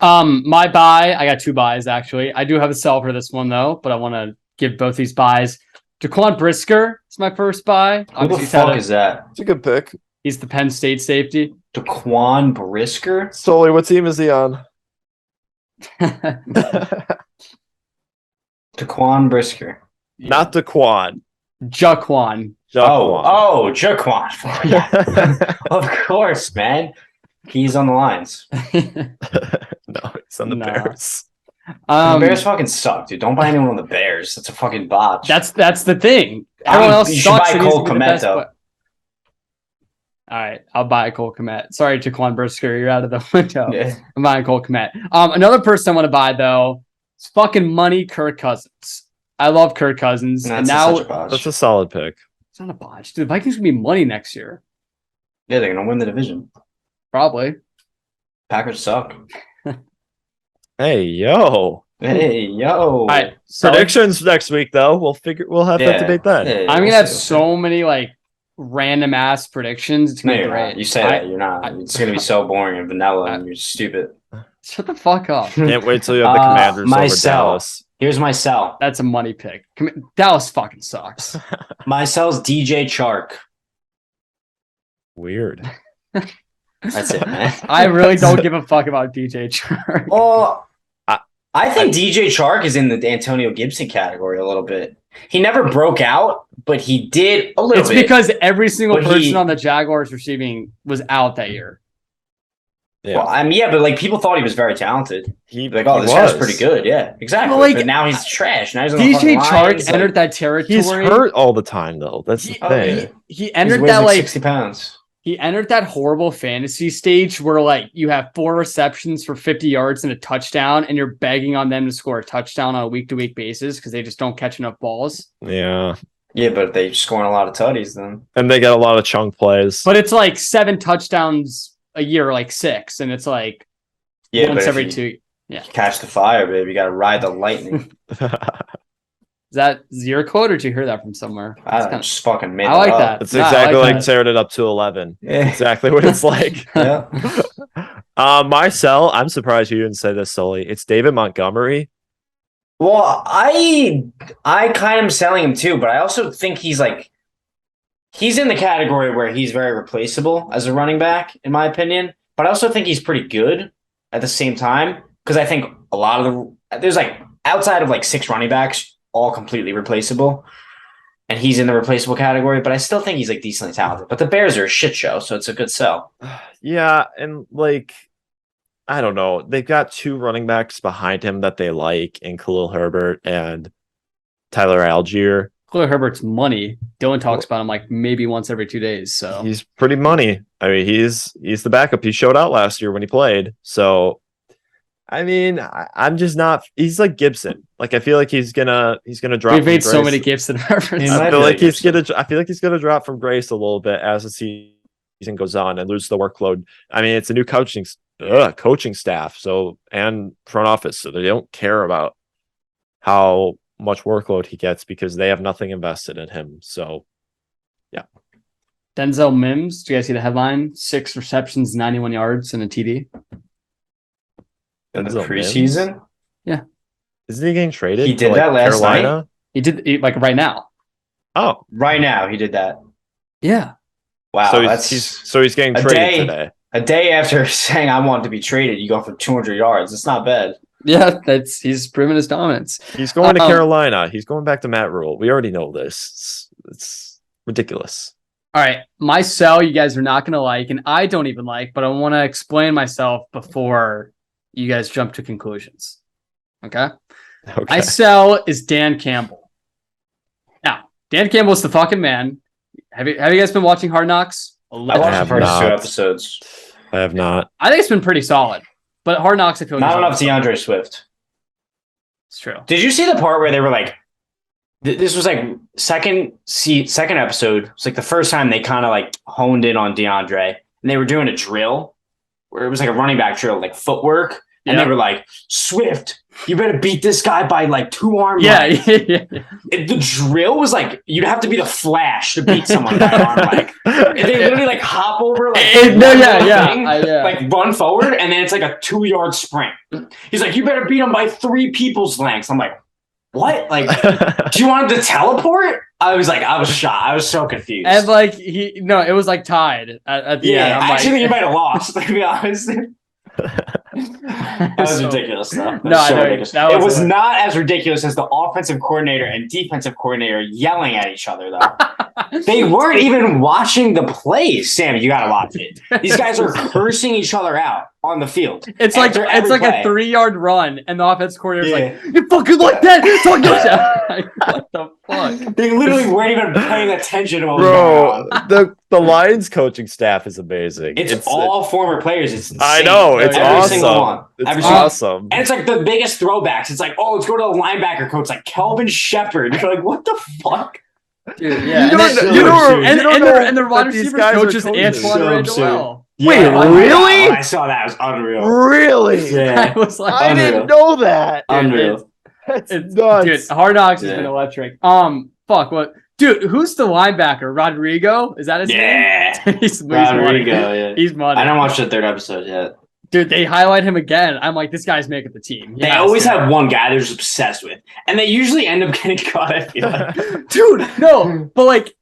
S1: My buy, I got 2 buys actually. I do have a sell for this one though, but I want to give both these buys. Daquan Brisker is my first buy.
S2: Who the fuck is that?
S3: It's a good pick.
S1: He's the Penn State safety.
S2: Daquan Brisker?
S3: Sully, what team is he on?
S2: Daquan Brisker.
S3: Not Daquan.
S1: Jaquan.
S2: Jaquan. Yeah. Of course, man. He's on the lines.
S3: No, it's on the
S1: Nah.
S3: Bears.
S2: The Bears fucking suck, dude. Don't buy anyone on the Bears. That's a fucking botch.
S1: That's the thing. Everyone else
S2: you should
S1: sucks.
S2: buy
S1: and he's
S2: Cole
S1: gonna be the
S2: Kmet,
S1: best
S2: though.
S1: player. All right, I'll buy Cole Kmet. Sorry, Jaquan Brisker, you're out of the window.
S2: Yeah.
S1: I'm buying Cole Kmet. Another person I want to buy though is fucking money. Kirk Cousins. I love Kirk Cousins, and now
S2: such a botch.
S3: That's a solid pick.
S1: it's not a botch. Dude, the Vikings gonna be money next year,
S2: Yeah, they're gonna win the division.
S1: probably.
S2: Packers suck.
S3: Hey, yo.
S2: Hey, yo.
S1: All right, so
S3: Predictions next week, though. We'll have that debate then.
S2: Yeah,
S1: I'm
S2: we'll
S1: gonna have
S2: see.
S1: so many like random ass predictions. It's
S2: No,
S1: gonna be
S2: you're
S1: great.
S2: not. You say that. You're not. It's gonna be so boring and vanilla, and you're stupid.
S1: Shut the fuck up.
S3: Can't wait till you have the Commanders
S2: my
S3: over
S2: sell.
S3: Dallas.
S2: Here's my sell.
S1: That's a money pick. Dallas fucking sucks.
S2: My sell's DJ Chark.
S3: Weird.
S2: That's it, man.
S1: I really don't give a fuck about DJ Chark.
S2: Well, I think DJ Chark is in the Antonio Gibson category a little bit. He never broke out, but he did a little bit.
S1: It's because every single
S2: But
S1: person on the Jaguars receiving was out that year.
S3: Yeah.
S2: Well, I mean, yeah, but like people thought he was very talented.
S3: He
S2: Like, oh,
S3: he
S2: this guy's pretty good. Yeah, exactly.
S1: Well, like,
S2: but now he's trash. Now he's on the
S1: DJ
S2: fucking
S1: Chark
S2: Lions, like,
S1: entered that territory.
S3: He's hurt all the time though. That's the
S1: He-
S3: thing.
S1: He
S2: he
S1: entered
S2: weighs
S1: that like
S2: 60 pounds.
S1: he entered that horrible fantasy stage where like you have 4 receptions for 50 yards and a touchdown, and you're begging on them to score a touchdown on a week-to-week basis because they just don't catch enough balls.
S3: Yeah.
S2: Yeah, but they scoring a lot of tutties then.
S3: And they got a lot of chunk plays.
S1: But it's like 7 touchdowns a year, like 6, and it's like
S2: Yeah,
S1: once
S2: but
S1: every
S2: if
S1: 2.
S2: you catch the fire, baby. You got to ride the lightning.
S1: Is that your quote, or did you hear that from somewhere?
S2: I
S1: It's
S2: don't know,
S1: kinda-
S2: just fucking made
S1: I like
S2: up.
S1: that.
S3: It's
S1: No, I
S3: exactly
S1: like
S3: like
S1: that.
S3: tearing it up to 11.
S2: Yeah.
S3: Exactly what it's like.
S2: Yeah.
S3: My sell, I'm surprised you didn't say this, Sully. It's David Montgomery.
S2: Well, I kind of am selling him too, but I also think he's in the category where he's very replaceable as a running back, in my opinion. But I also think he's pretty good at the same time, because I think a lot of there's like outside of like 6 running backs, all completely replaceable, and he's in the replaceable category. But I still think he's like decently talented. But the Bears are a shit show, so it's a good sell.
S3: Yeah, and like I don't know. They've got 2 running backs behind him that they like in Khalil Herbert and Tyler Algier.
S1: Khalil Herbert's money. Dylan talks about him like maybe once every 2 days. So
S3: He's pretty money. I mean, he's the backup. He showed out last year when he played. So I mean, I'm just not. He's like Gibson. Like I feel like he's gonna drop.
S1: we've made
S3: from
S1: so
S3: grace.
S1: many Gibson references.
S2: He
S3: I
S2: might
S3: feel
S2: be
S3: like
S2: like
S3: he's
S2: Gibson.
S3: gonna. I feel like he's gonna drop from grace a little bit as the season goes on and lose the workload. I mean, it's a new coaching staff, so and front office, so they don't care about how much workload he gets because they have nothing invested in him. So
S1: Denzel Mims. Do you guys see the headline? 6 receptions, 91 yards, and a TD.
S2: In the
S3: Denzel
S2: preseason,
S3: isn't he getting traded?
S2: He
S3: to,
S2: did
S3: like,
S2: that last
S3: Carolina?
S1: Like right now.
S3: Oh,
S2: right now he did that.
S1: Yeah.
S2: Wow,
S3: so
S2: that's
S3: he's getting
S2: a
S3: traded
S2: day.
S3: today.
S2: a day after saying I want to be traded. You go for 200 yards. It's not bad.
S1: Yeah, he's proven his dominance.
S3: He's going to
S1: Um,
S3: Carolina. He's going back to Matt Rule. We already know this. It's ridiculous.
S1: All right, my sell you guys are not going to like, and I don't even like, but I want to explain myself before you guys jump to conclusions. Okay?
S3: Okay.
S1: My sell is Dan Campbell. Now, Dan Campbell's the fucking man. Have you guys been watching Hard Knocks?
S2: I watched the
S3: have
S2: first two
S3: not.
S2: episodes.
S3: I have not.
S1: I think it's been pretty solid, but Hard Knocks I feel
S2: Not enough
S1: is
S2: DeAndre Swift.
S1: It's true.
S2: Did you see the part where they were like, this was like second episode. It's like the first time they kind of like honed in on DeAndre, and they were doing a drill where it was like a running back drill, like footwork. And
S1: Yeah.
S2: they were like, Swift, you better beat this guy by like 2 arm
S1: Yeah,
S2: lengths.
S1: yeah.
S2: The drill was like, you'd have to be the Flash to beat someone by arm length. And they literally like hop over, like,
S1: No,
S2: one
S1: yeah,
S2: little
S1: yeah,
S2: thing,
S1: yeah.
S2: like run forward, and then it's like a 2-yard sprint. He's like, you better beat him by 3 people's lengths. I'm like, what? Like, do you want him to teleport? I was shocked. I was so confused.
S1: And like it was like tied at the
S2: Yeah,
S1: end. I'm
S2: I actually think
S1: like,
S2: he might have lost, to be honest. That was
S1: So-
S2: ridiculous, though. That
S1: No,
S2: was
S1: I
S2: so
S1: know,
S2: ridiculous.
S1: that
S2: It
S1: was
S2: was
S1: hilarious.
S2: not as ridiculous as the offensive coordinator and defensive coordinator yelling at each other, though. They weren't even watching the plays. Sam, you gotta watch it. These guys are cursing each other out on the field.
S1: It's like
S2: after
S1: it's
S2: every
S1: like
S2: play.
S1: a 3-yard run, and the offense coordinator's
S2: Yeah.
S1: like, "You fucking like that? Talk yourself." Like, what the fuck?
S2: They literally weren't even paying attention to what was going
S3: Bro,
S2: on.
S3: the Lions coaching staff is amazing.
S2: It's all former players. It's insane.
S3: I know, it's
S2: Every
S3: awesome.
S2: single one.
S3: It's
S2: Every single-
S3: awesome.
S2: And it's like the biggest throwbacks. It's like, oh, let's go to the linebacker coach, like Kelvin Shepard. You're like, what the fuck?
S1: Dude, yeah.
S3: You
S1: And,
S3: don't-
S1: then-
S3: you don't-
S1: and,
S3: you don't
S1: and,
S3: know
S1: their, and their wide
S3: that these
S1: receiver
S3: guys are
S1: coach is
S3: coaches.
S1: Antoine
S2: So
S1: Randall.
S2: absurd.
S3: Wait, really?
S2: When I saw that, it was unreal.
S3: Really?
S2: Yeah.
S1: I was like,
S3: I
S2: Unreal.
S3: didn't know that.
S2: Unreal.
S3: That's
S1: it's
S3: nuts.
S1: dude, Hard Knocks has
S2: Yeah.
S1: been electric. Fuck what, dude? Who's the linebacker? Rodrigo? Is that his
S2: Yeah.
S1: name? he's
S2: Rodrigo,
S1: money.
S2: yeah.
S1: He's money.
S2: I don't watch the 3rd episode yet.
S1: Dude, they highlight him again. I'm like, this guy's making the team.
S2: They always have one guy they're just obsessed with. And they usually end up getting caught, I feel like.
S1: dude. No, but like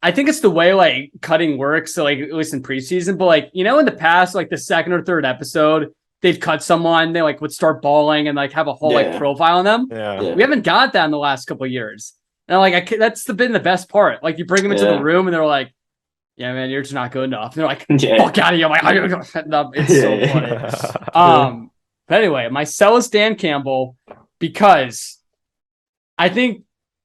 S1: I think it's the way like cutting works. So like at least in preseason, but like in the past, like the second or third episode, they'd cut someone, they like would start bawling and like have a whole like profile on them.
S3: Yeah.
S1: We haven't got that in the last couple of years. And like that's been the best part. Like you bring them into the room and they're like, "Yeah, man, you're just not good enough." And they're like, "Fuck out of here!" I'm like, no, it's so funny. But anyway, my sell is Dan Campbell because I think.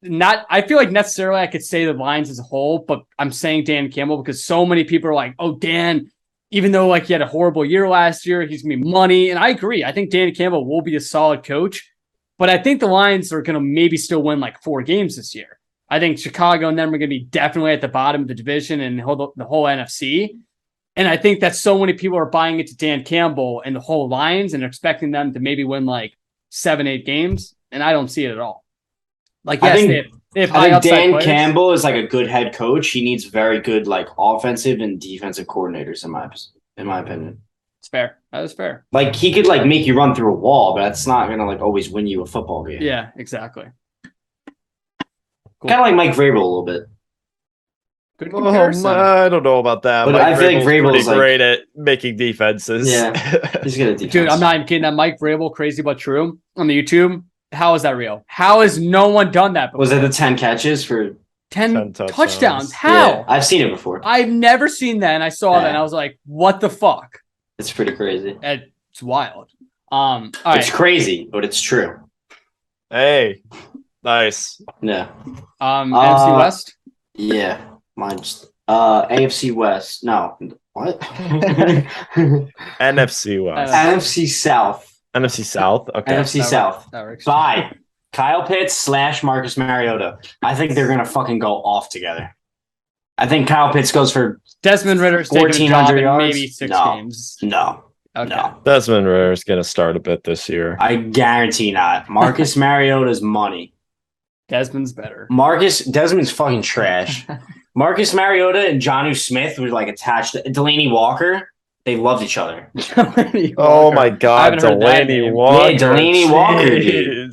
S1: I feel like necessarily I could say the Lions as a whole, but I'm saying Dan Campbell because so many people are like, oh, Dan, even though like he had a horrible year last year, he's gonna be money. And I agree. I think Dan Campbell will be a solid coach, but I think the Lions are gonna maybe still win like 4 games this year. I think Chicago and them are gonna be definitely at the bottom of the division and the whole NFC. And I think that so many people are buying into Dan Campbell and the whole Lions and expecting them to maybe win like 7-8 games. And I don't see it at all. Like, yes,
S2: I think Dan Campbell is like a good head coach. He needs very good like offensive and defensive coordinators, in my opinion.
S1: It's fair. That is fair.
S2: Like he could like make you run through a wall, but that's not gonna like always win you a football game.
S1: Yeah, exactly.
S2: Cool. Kind of like Mike Vrabel a little bit.
S1: Good comparison.
S3: I don't know about that.
S2: But
S3: Mike
S2: I feel like Vrabel's
S3: pretty great at making defenses.
S2: Yeah, he's good at defense.
S1: Dude, I'm not even kidding. That Mike Vrabel crazy but true on the YouTube. How is that real? How has no one done that before?
S2: Was it the 10 catches for
S1: 10 touchdowns? How?
S2: Yeah, I've seen it before.
S1: I've never seen that, and I saw that, and I was like, "What the fuck?"
S2: It's pretty crazy.
S1: It's wild. All right.
S2: It's crazy, but it's true.
S3: Hey, nice.
S2: Yeah.
S1: NFC West.
S2: Yeah, mine's AFC West. No, what?
S3: NFC West.
S2: NFC South.
S3: NFC South. Okay.
S2: NFC South. Bye. Kyle Pitts / Marcus Mariota. I think they're gonna fucking go off together. I think Kyle Pitts goes for
S1: Desmond Ritter's taking a job in maybe 6 games.
S2: No.
S1: Okay.
S2: No.
S3: Desmond Ritter's gonna start a bit this year.
S2: I guarantee not. Marcus Mariota's money.
S1: Desmond's better.
S2: Desmond's fucking trash. Marcus Mariota and Jonnu Smith were like attached to Delaney Walker. They loved each other.
S3: Oh my God, Delaney Walker.
S2: Yeah, Delaney Walker, dude.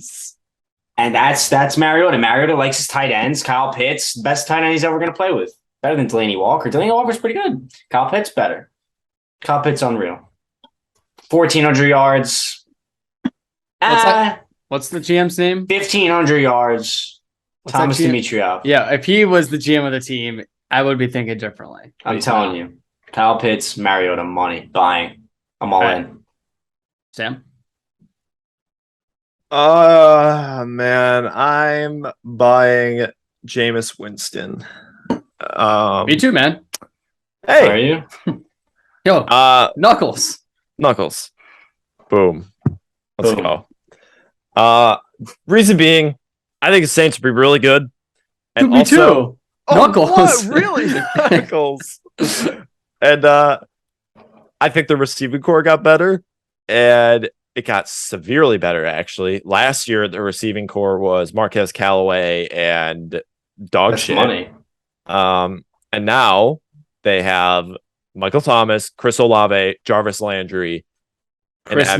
S2: And that's Mariota. Mariota likes his tight ends. Kyle Pitts, best tight end he's ever going to play with. Better than Delaney Walker. Delaney Walker's pretty good. Kyle Pitts better. Kyle Pitts unreal. 1,400 yards.
S1: What's the GM's name?
S2: 1,500 yards. Thomas Dimitriov.
S1: Yeah, if he was the GM of the team, I would be thinking differently.
S2: I'm telling you. Kyle Pitts, Mariota, money, buying. I'm all in.
S1: Sam?
S3: Man, I'm buying Jameis Winston.
S1: Me too, man.
S3: Hey.
S2: Are you?
S1: Yo, Knuckles.
S3: Boom. Let's go. Reason being, I think the Saints would be really good. And
S1: me too. Knuckles.
S3: What? Really? Knuckles. And I think the receiving core got better, and it got severely better, actually. Last year, the receiving core was Marquez Callaway and dog shit.
S2: Money.
S3: And now they have Michael Thomas, Chris Olave, Jarvis Landry,
S1: Chris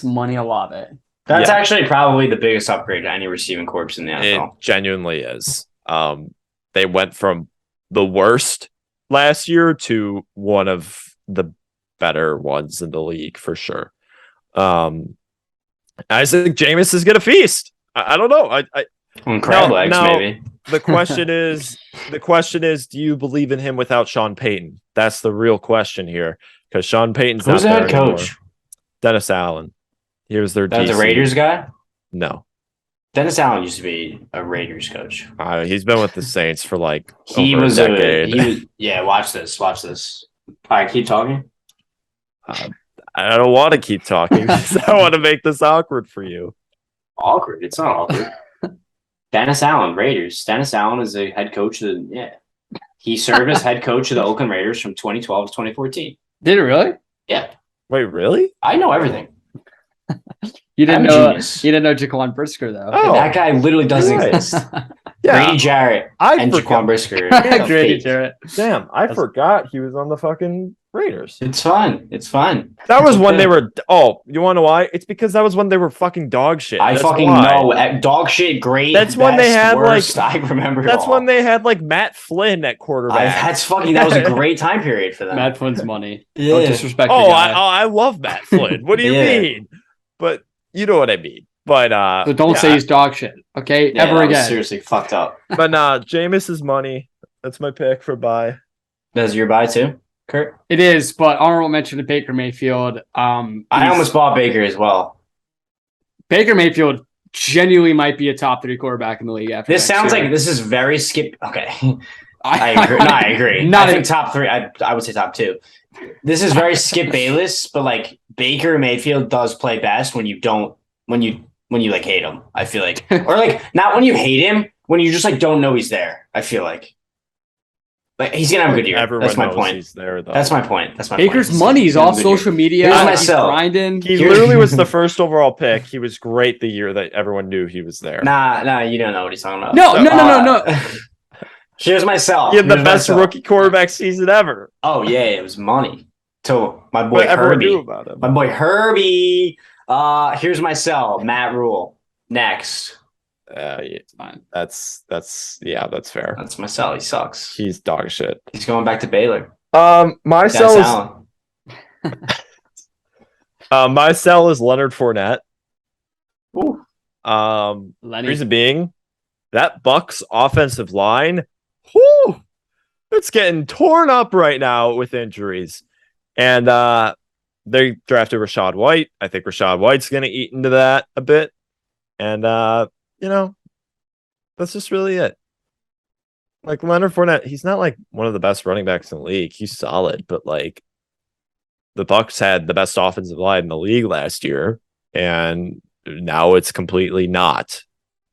S1: Money Olave.
S2: That's actually probably the biggest upgrade to any receiving corps in the NFL.
S3: It genuinely is. They went from the worst last year to one of the better ones in the league for sure. I think Jameis is gonna feast. I don't know.
S2: Crab legs, maybe.
S3: The question is, do you believe in him without Sean Payton? That's the real question here, because Sean Payton's
S2: Who's
S3: not
S2: the head
S3: there
S2: coach?
S3: anymore. Dennis Allen. Here's their
S2: That's
S3: DC.
S2: a Raiders guy?
S3: No.
S2: Dennis Allen used to be a Raiders coach.
S3: He's been with the Saints for like
S2: He
S3: over
S2: was
S3: a decade.
S2: yeah, watch this. All right, keep talking.
S3: I don't want to keep talking because I want to make this awkward for you.
S2: Awkward. It's not awkward. Dennis Allen, Raiders. Dennis Allen is a head coach of he served as head coach of the Oakland Raiders from 2012 to 2014.
S1: Did it really?
S2: Yeah.
S3: Wait, really?
S2: I know everything.
S1: You didn't know Jaquan Brisker though.
S2: Oh, that guy literally doesn't
S3: right.
S2: exist. Grady Jarrett and
S3: forgot.
S2: Jaquan Brisker.
S1: Grady Jarrett.
S3: Damn, I forgot he was on the fucking Raiders.
S2: It's fine. It's fine.
S3: That was when
S2: okay.
S3: they were. Oh, you want to know why? It's because that was when they were fucking dog shit.
S2: I
S3: That's
S2: fucking
S3: why.
S2: know. Dog shit, great.
S3: That's
S2: best,
S3: when they had
S2: worst.
S3: like.
S2: I remember.
S3: That's when they had like Matt Flynn at quarterback.
S2: That was a great time period for them.
S1: Matt Flynn's money.
S2: Yeah.
S1: Don't disrespect the
S3: Oh,
S1: guy.
S3: I love Matt Flynn. What do you
S2: Yeah.
S3: mean? But you know what I mean. But
S1: So don't say he's dog shit, okay?
S2: Yeah,
S1: Ever
S2: that was
S1: again.
S2: seriously fucked up.
S3: But nah, Jameis's money. That's my pick for buy.
S2: That's your buy too, Kurt.
S1: It is, but honorable mention to Baker Mayfield.
S2: I almost bought Baker as well.
S1: Baker Mayfield genuinely might be a top 3 quarterback in the league after
S2: This
S1: next
S2: sounds
S1: year.
S2: like this is very skip. Okay, I agree. No, I agree.
S1: Not
S2: I think top 3. I would say top 2. This is very Skip Bayless, but like Baker Mayfield does play best when you don't when you like hate him. I feel like, or like not when you hate him, when you just like don't know he's there. I feel like he's gonna have a good year.
S3: Everyone
S2: That's my
S3: knows
S2: point.
S3: He's there, though.
S2: That's my point.
S1: Baker's
S2: point.
S1: money's
S2: He's gonna
S1: off
S2: have a good year.
S1: social media.
S2: Here's
S1: He's
S2: myself.
S1: grinding.
S3: He
S2: Here-
S3: literally was the first overall pick. He was great the year that everyone knew he was there.
S2: Nah, you don't know what he's talking about.
S1: No.
S2: Here's myself.
S3: He had the
S2: Here's
S3: best
S2: myself.
S3: rookie quarterback season ever.
S2: Oh yeah, it was money. So my boy
S3: But everyone knew
S2: Herbie.
S3: about him.
S2: My boy Herbie. Here's my sell. Matt Rule. Next.
S3: Yeah,
S1: It's fine.
S3: that's fair.
S2: That's my sell. He sucks.
S3: He's dog shit.
S2: He's going back to Baylor.
S3: My
S2: That's
S3: sell
S2: Allen.
S3: my sell is Leonard Fournette.
S2: Ooh.
S1: Lenny.
S3: Reason being, that Bucks offensive line, whoo, it's getting torn up right now with injuries. And they drafted Rashad White. I think Rashad White's going to eat into that a bit. And, that's just really it. Like Leonard Fournette, he's not like one of the best running backs in the league. He's solid, but like the Bucks had the best offensive line in the league last year, and now it's completely not.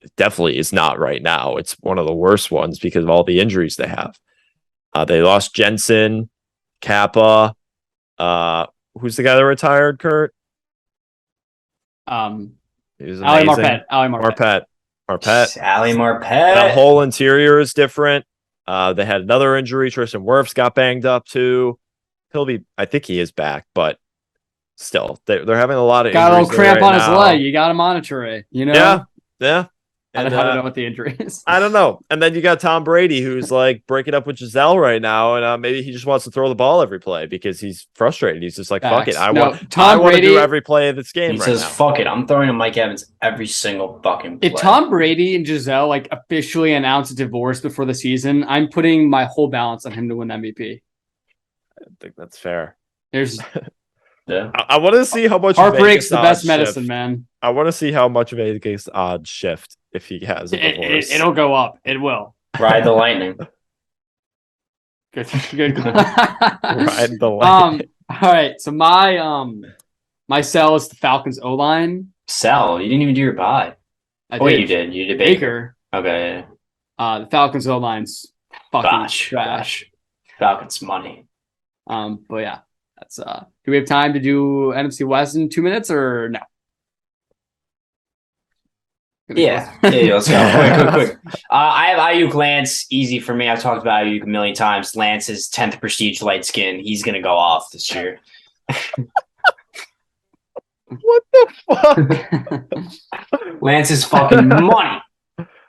S3: It definitely is not right now. It's one of the worst ones because of all the injuries they have. They lost Jensen, Kappa. Who's the guy that retired, Kurt? He was amazing.
S1: Ali Marpet.
S3: Marpet.
S2: Ali Marpet.
S3: The whole interior is different. They had another injury. Tristan Wirfs got banged up too. I think he is back, but still, they're having a lot of
S1: Got a
S3: injuries
S1: little cramp
S3: right
S1: on his
S3: now.
S1: leg. You got to monitor it. You know?
S3: Yeah.
S1: I
S3: And,
S1: don't know what the injury is.
S3: I don't know. And then you got Tom Brady, who's like breaking up with Giselle right now, and maybe he just wants to throw the ball every play because he's frustrated. He's just like, fuck it. I want to do every play of this game
S2: He
S3: right
S2: says,
S3: now.
S2: fuck it. I'm throwing to Mike Evans every single fucking play.
S1: If Tom Brady and Giselle like officially announce a divorce before the season, I'm putting my whole balance on him to win MVP.
S3: I think that's fair.
S1: There's
S2: Yeah.
S3: I want to see how much
S1: heartbreak's
S3: Vegas
S1: the best
S3: odds
S1: medicine,
S3: shift.
S1: man.
S3: I want to see how much Vegas odds shift if he has a divorce.
S1: It'll go up. It will.
S2: Ride the lightning.
S1: Good.
S3: Ride the line.
S1: All right. So my sell is the Falcons O line.
S2: Sell. You didn't even do your buy. Wait, you did. You did Baker. Okay.
S1: The Falcons O line's fucking
S2: Gosh.
S1: trash.
S2: Falcons money.
S1: But yeah, that's do we have time to do NFC West in 2 minutes or no?
S2: Yeah, let's go. Quick. I have Ayuk Lance, easy for me. I've talked about Ayuk a million times. Lance is 10th prestige light skin. He's going to go off this year.
S3: What the fuck?
S2: Lance is fucking money.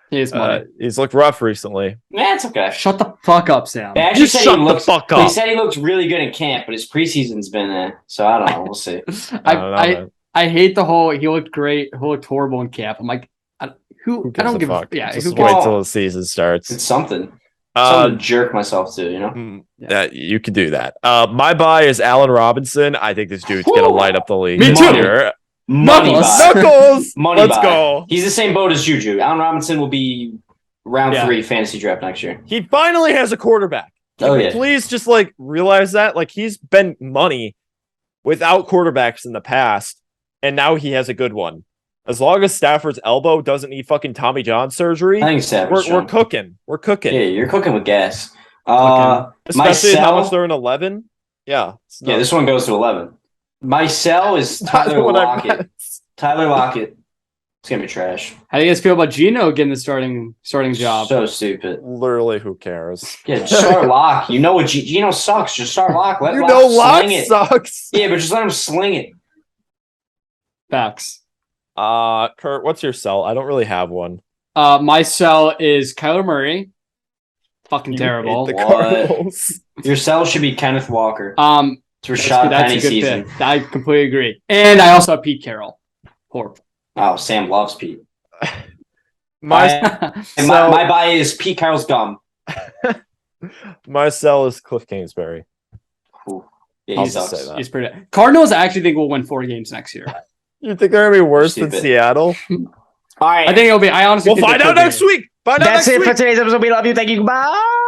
S1: He is money.
S3: He's looked rough recently.
S2: Man, it's okay.
S1: Shut the fuck up, Sam.
S2: They actually
S3: Just
S2: said
S3: shut
S2: he
S3: the
S2: looks,
S3: fuck
S2: They
S3: up.
S2: said he looks really good in camp, but his preseason's been there. So I don't know. We'll see.
S3: I don't know, man.
S1: I hate the whole he looked great, he looked horrible in camp. I'm like,
S3: Who
S1: I don't
S3: gives
S1: give
S3: a
S1: a
S3: fuck?
S1: yeah,
S3: Just
S1: who
S3: wait
S1: cares?
S3: till the season starts.
S2: It's something. Something to jerk myself to, you know?
S3: That you could do that. My buy is Allen Robinson. I think this dude's gonna light up the league.
S1: Me
S3: this
S1: too.
S3: year.
S2: Money
S1: Knuckles.
S2: buy.
S3: Knuckles.
S2: Money
S3: Let's
S2: buy.
S3: go.
S2: He's the same boat as Juju. Allen Robinson will be round
S1: Yeah.
S2: 3 fantasy draft next year.
S3: He finally has a quarterback. Can
S2: Oh,
S3: we
S2: yeah.
S3: please just like realize that? Like he's been money without quarterbacks in the past, and now he has a good one. As long as Stafford's elbow doesn't need fucking Tommy John surgery,
S2: I think Stafford's
S3: we're
S2: strong.
S3: cooking. We're cooking.
S2: Yeah, you're cooking with gas.
S3: Especially how much
S2: sell-
S3: they're in 11. Yeah. it's
S2: Yeah,
S3: not-
S2: this one goes to 11. My sell is
S3: not
S2: Tyler
S3: what I
S2: Lockett.
S3: meant.
S2: Tyler Lockett. It's gonna be trash.
S1: How do you guys feel about Gino getting the starting job?
S2: So stupid.
S3: Literally, who cares?
S2: Yeah, just start Lock. You know what? Gino sucks. Just start Lock. Let
S3: You
S2: Lock
S3: know, Lock
S2: sling it.
S3: sucks.
S2: Yeah, but just let him sling it.
S1: Facts.
S3: Kurt, what's your sell? I don't really have one.
S1: My sell is Kyler Murray. Fucking
S3: You
S1: terrible.
S3: hate the
S2: What?
S3: Cardinals.
S2: Your sell should be Kenneth Walker. It's
S1: That's
S2: Rashad
S1: that's
S2: Penny
S1: a good
S2: season.
S1: pick. I completely agree. And I also have Pete Carroll. Horrible.
S2: Oh, Sam loves Pete.
S3: My
S2: And
S3: So-
S2: my buy is Pete Carroll's gum.
S3: my sell is Cliff Kingsbury.
S2: Ooh. Yeah,
S3: I'll
S2: he
S3: just
S2: sucks.
S3: say that.
S1: He's pretty. Cardinals, I actually think will win 4 games next year.
S3: You think they're gonna be worse than
S2: Stupid.
S3: Seattle?
S2: All right.
S1: I think it'll be. I honestly
S3: We'll
S1: think
S3: find
S1: they
S3: out
S1: could
S3: next
S1: be.
S3: week. Find out
S2: That's
S3: next
S2: it
S3: week.
S2: for today's episode. We love you. Thank you. Goodbye.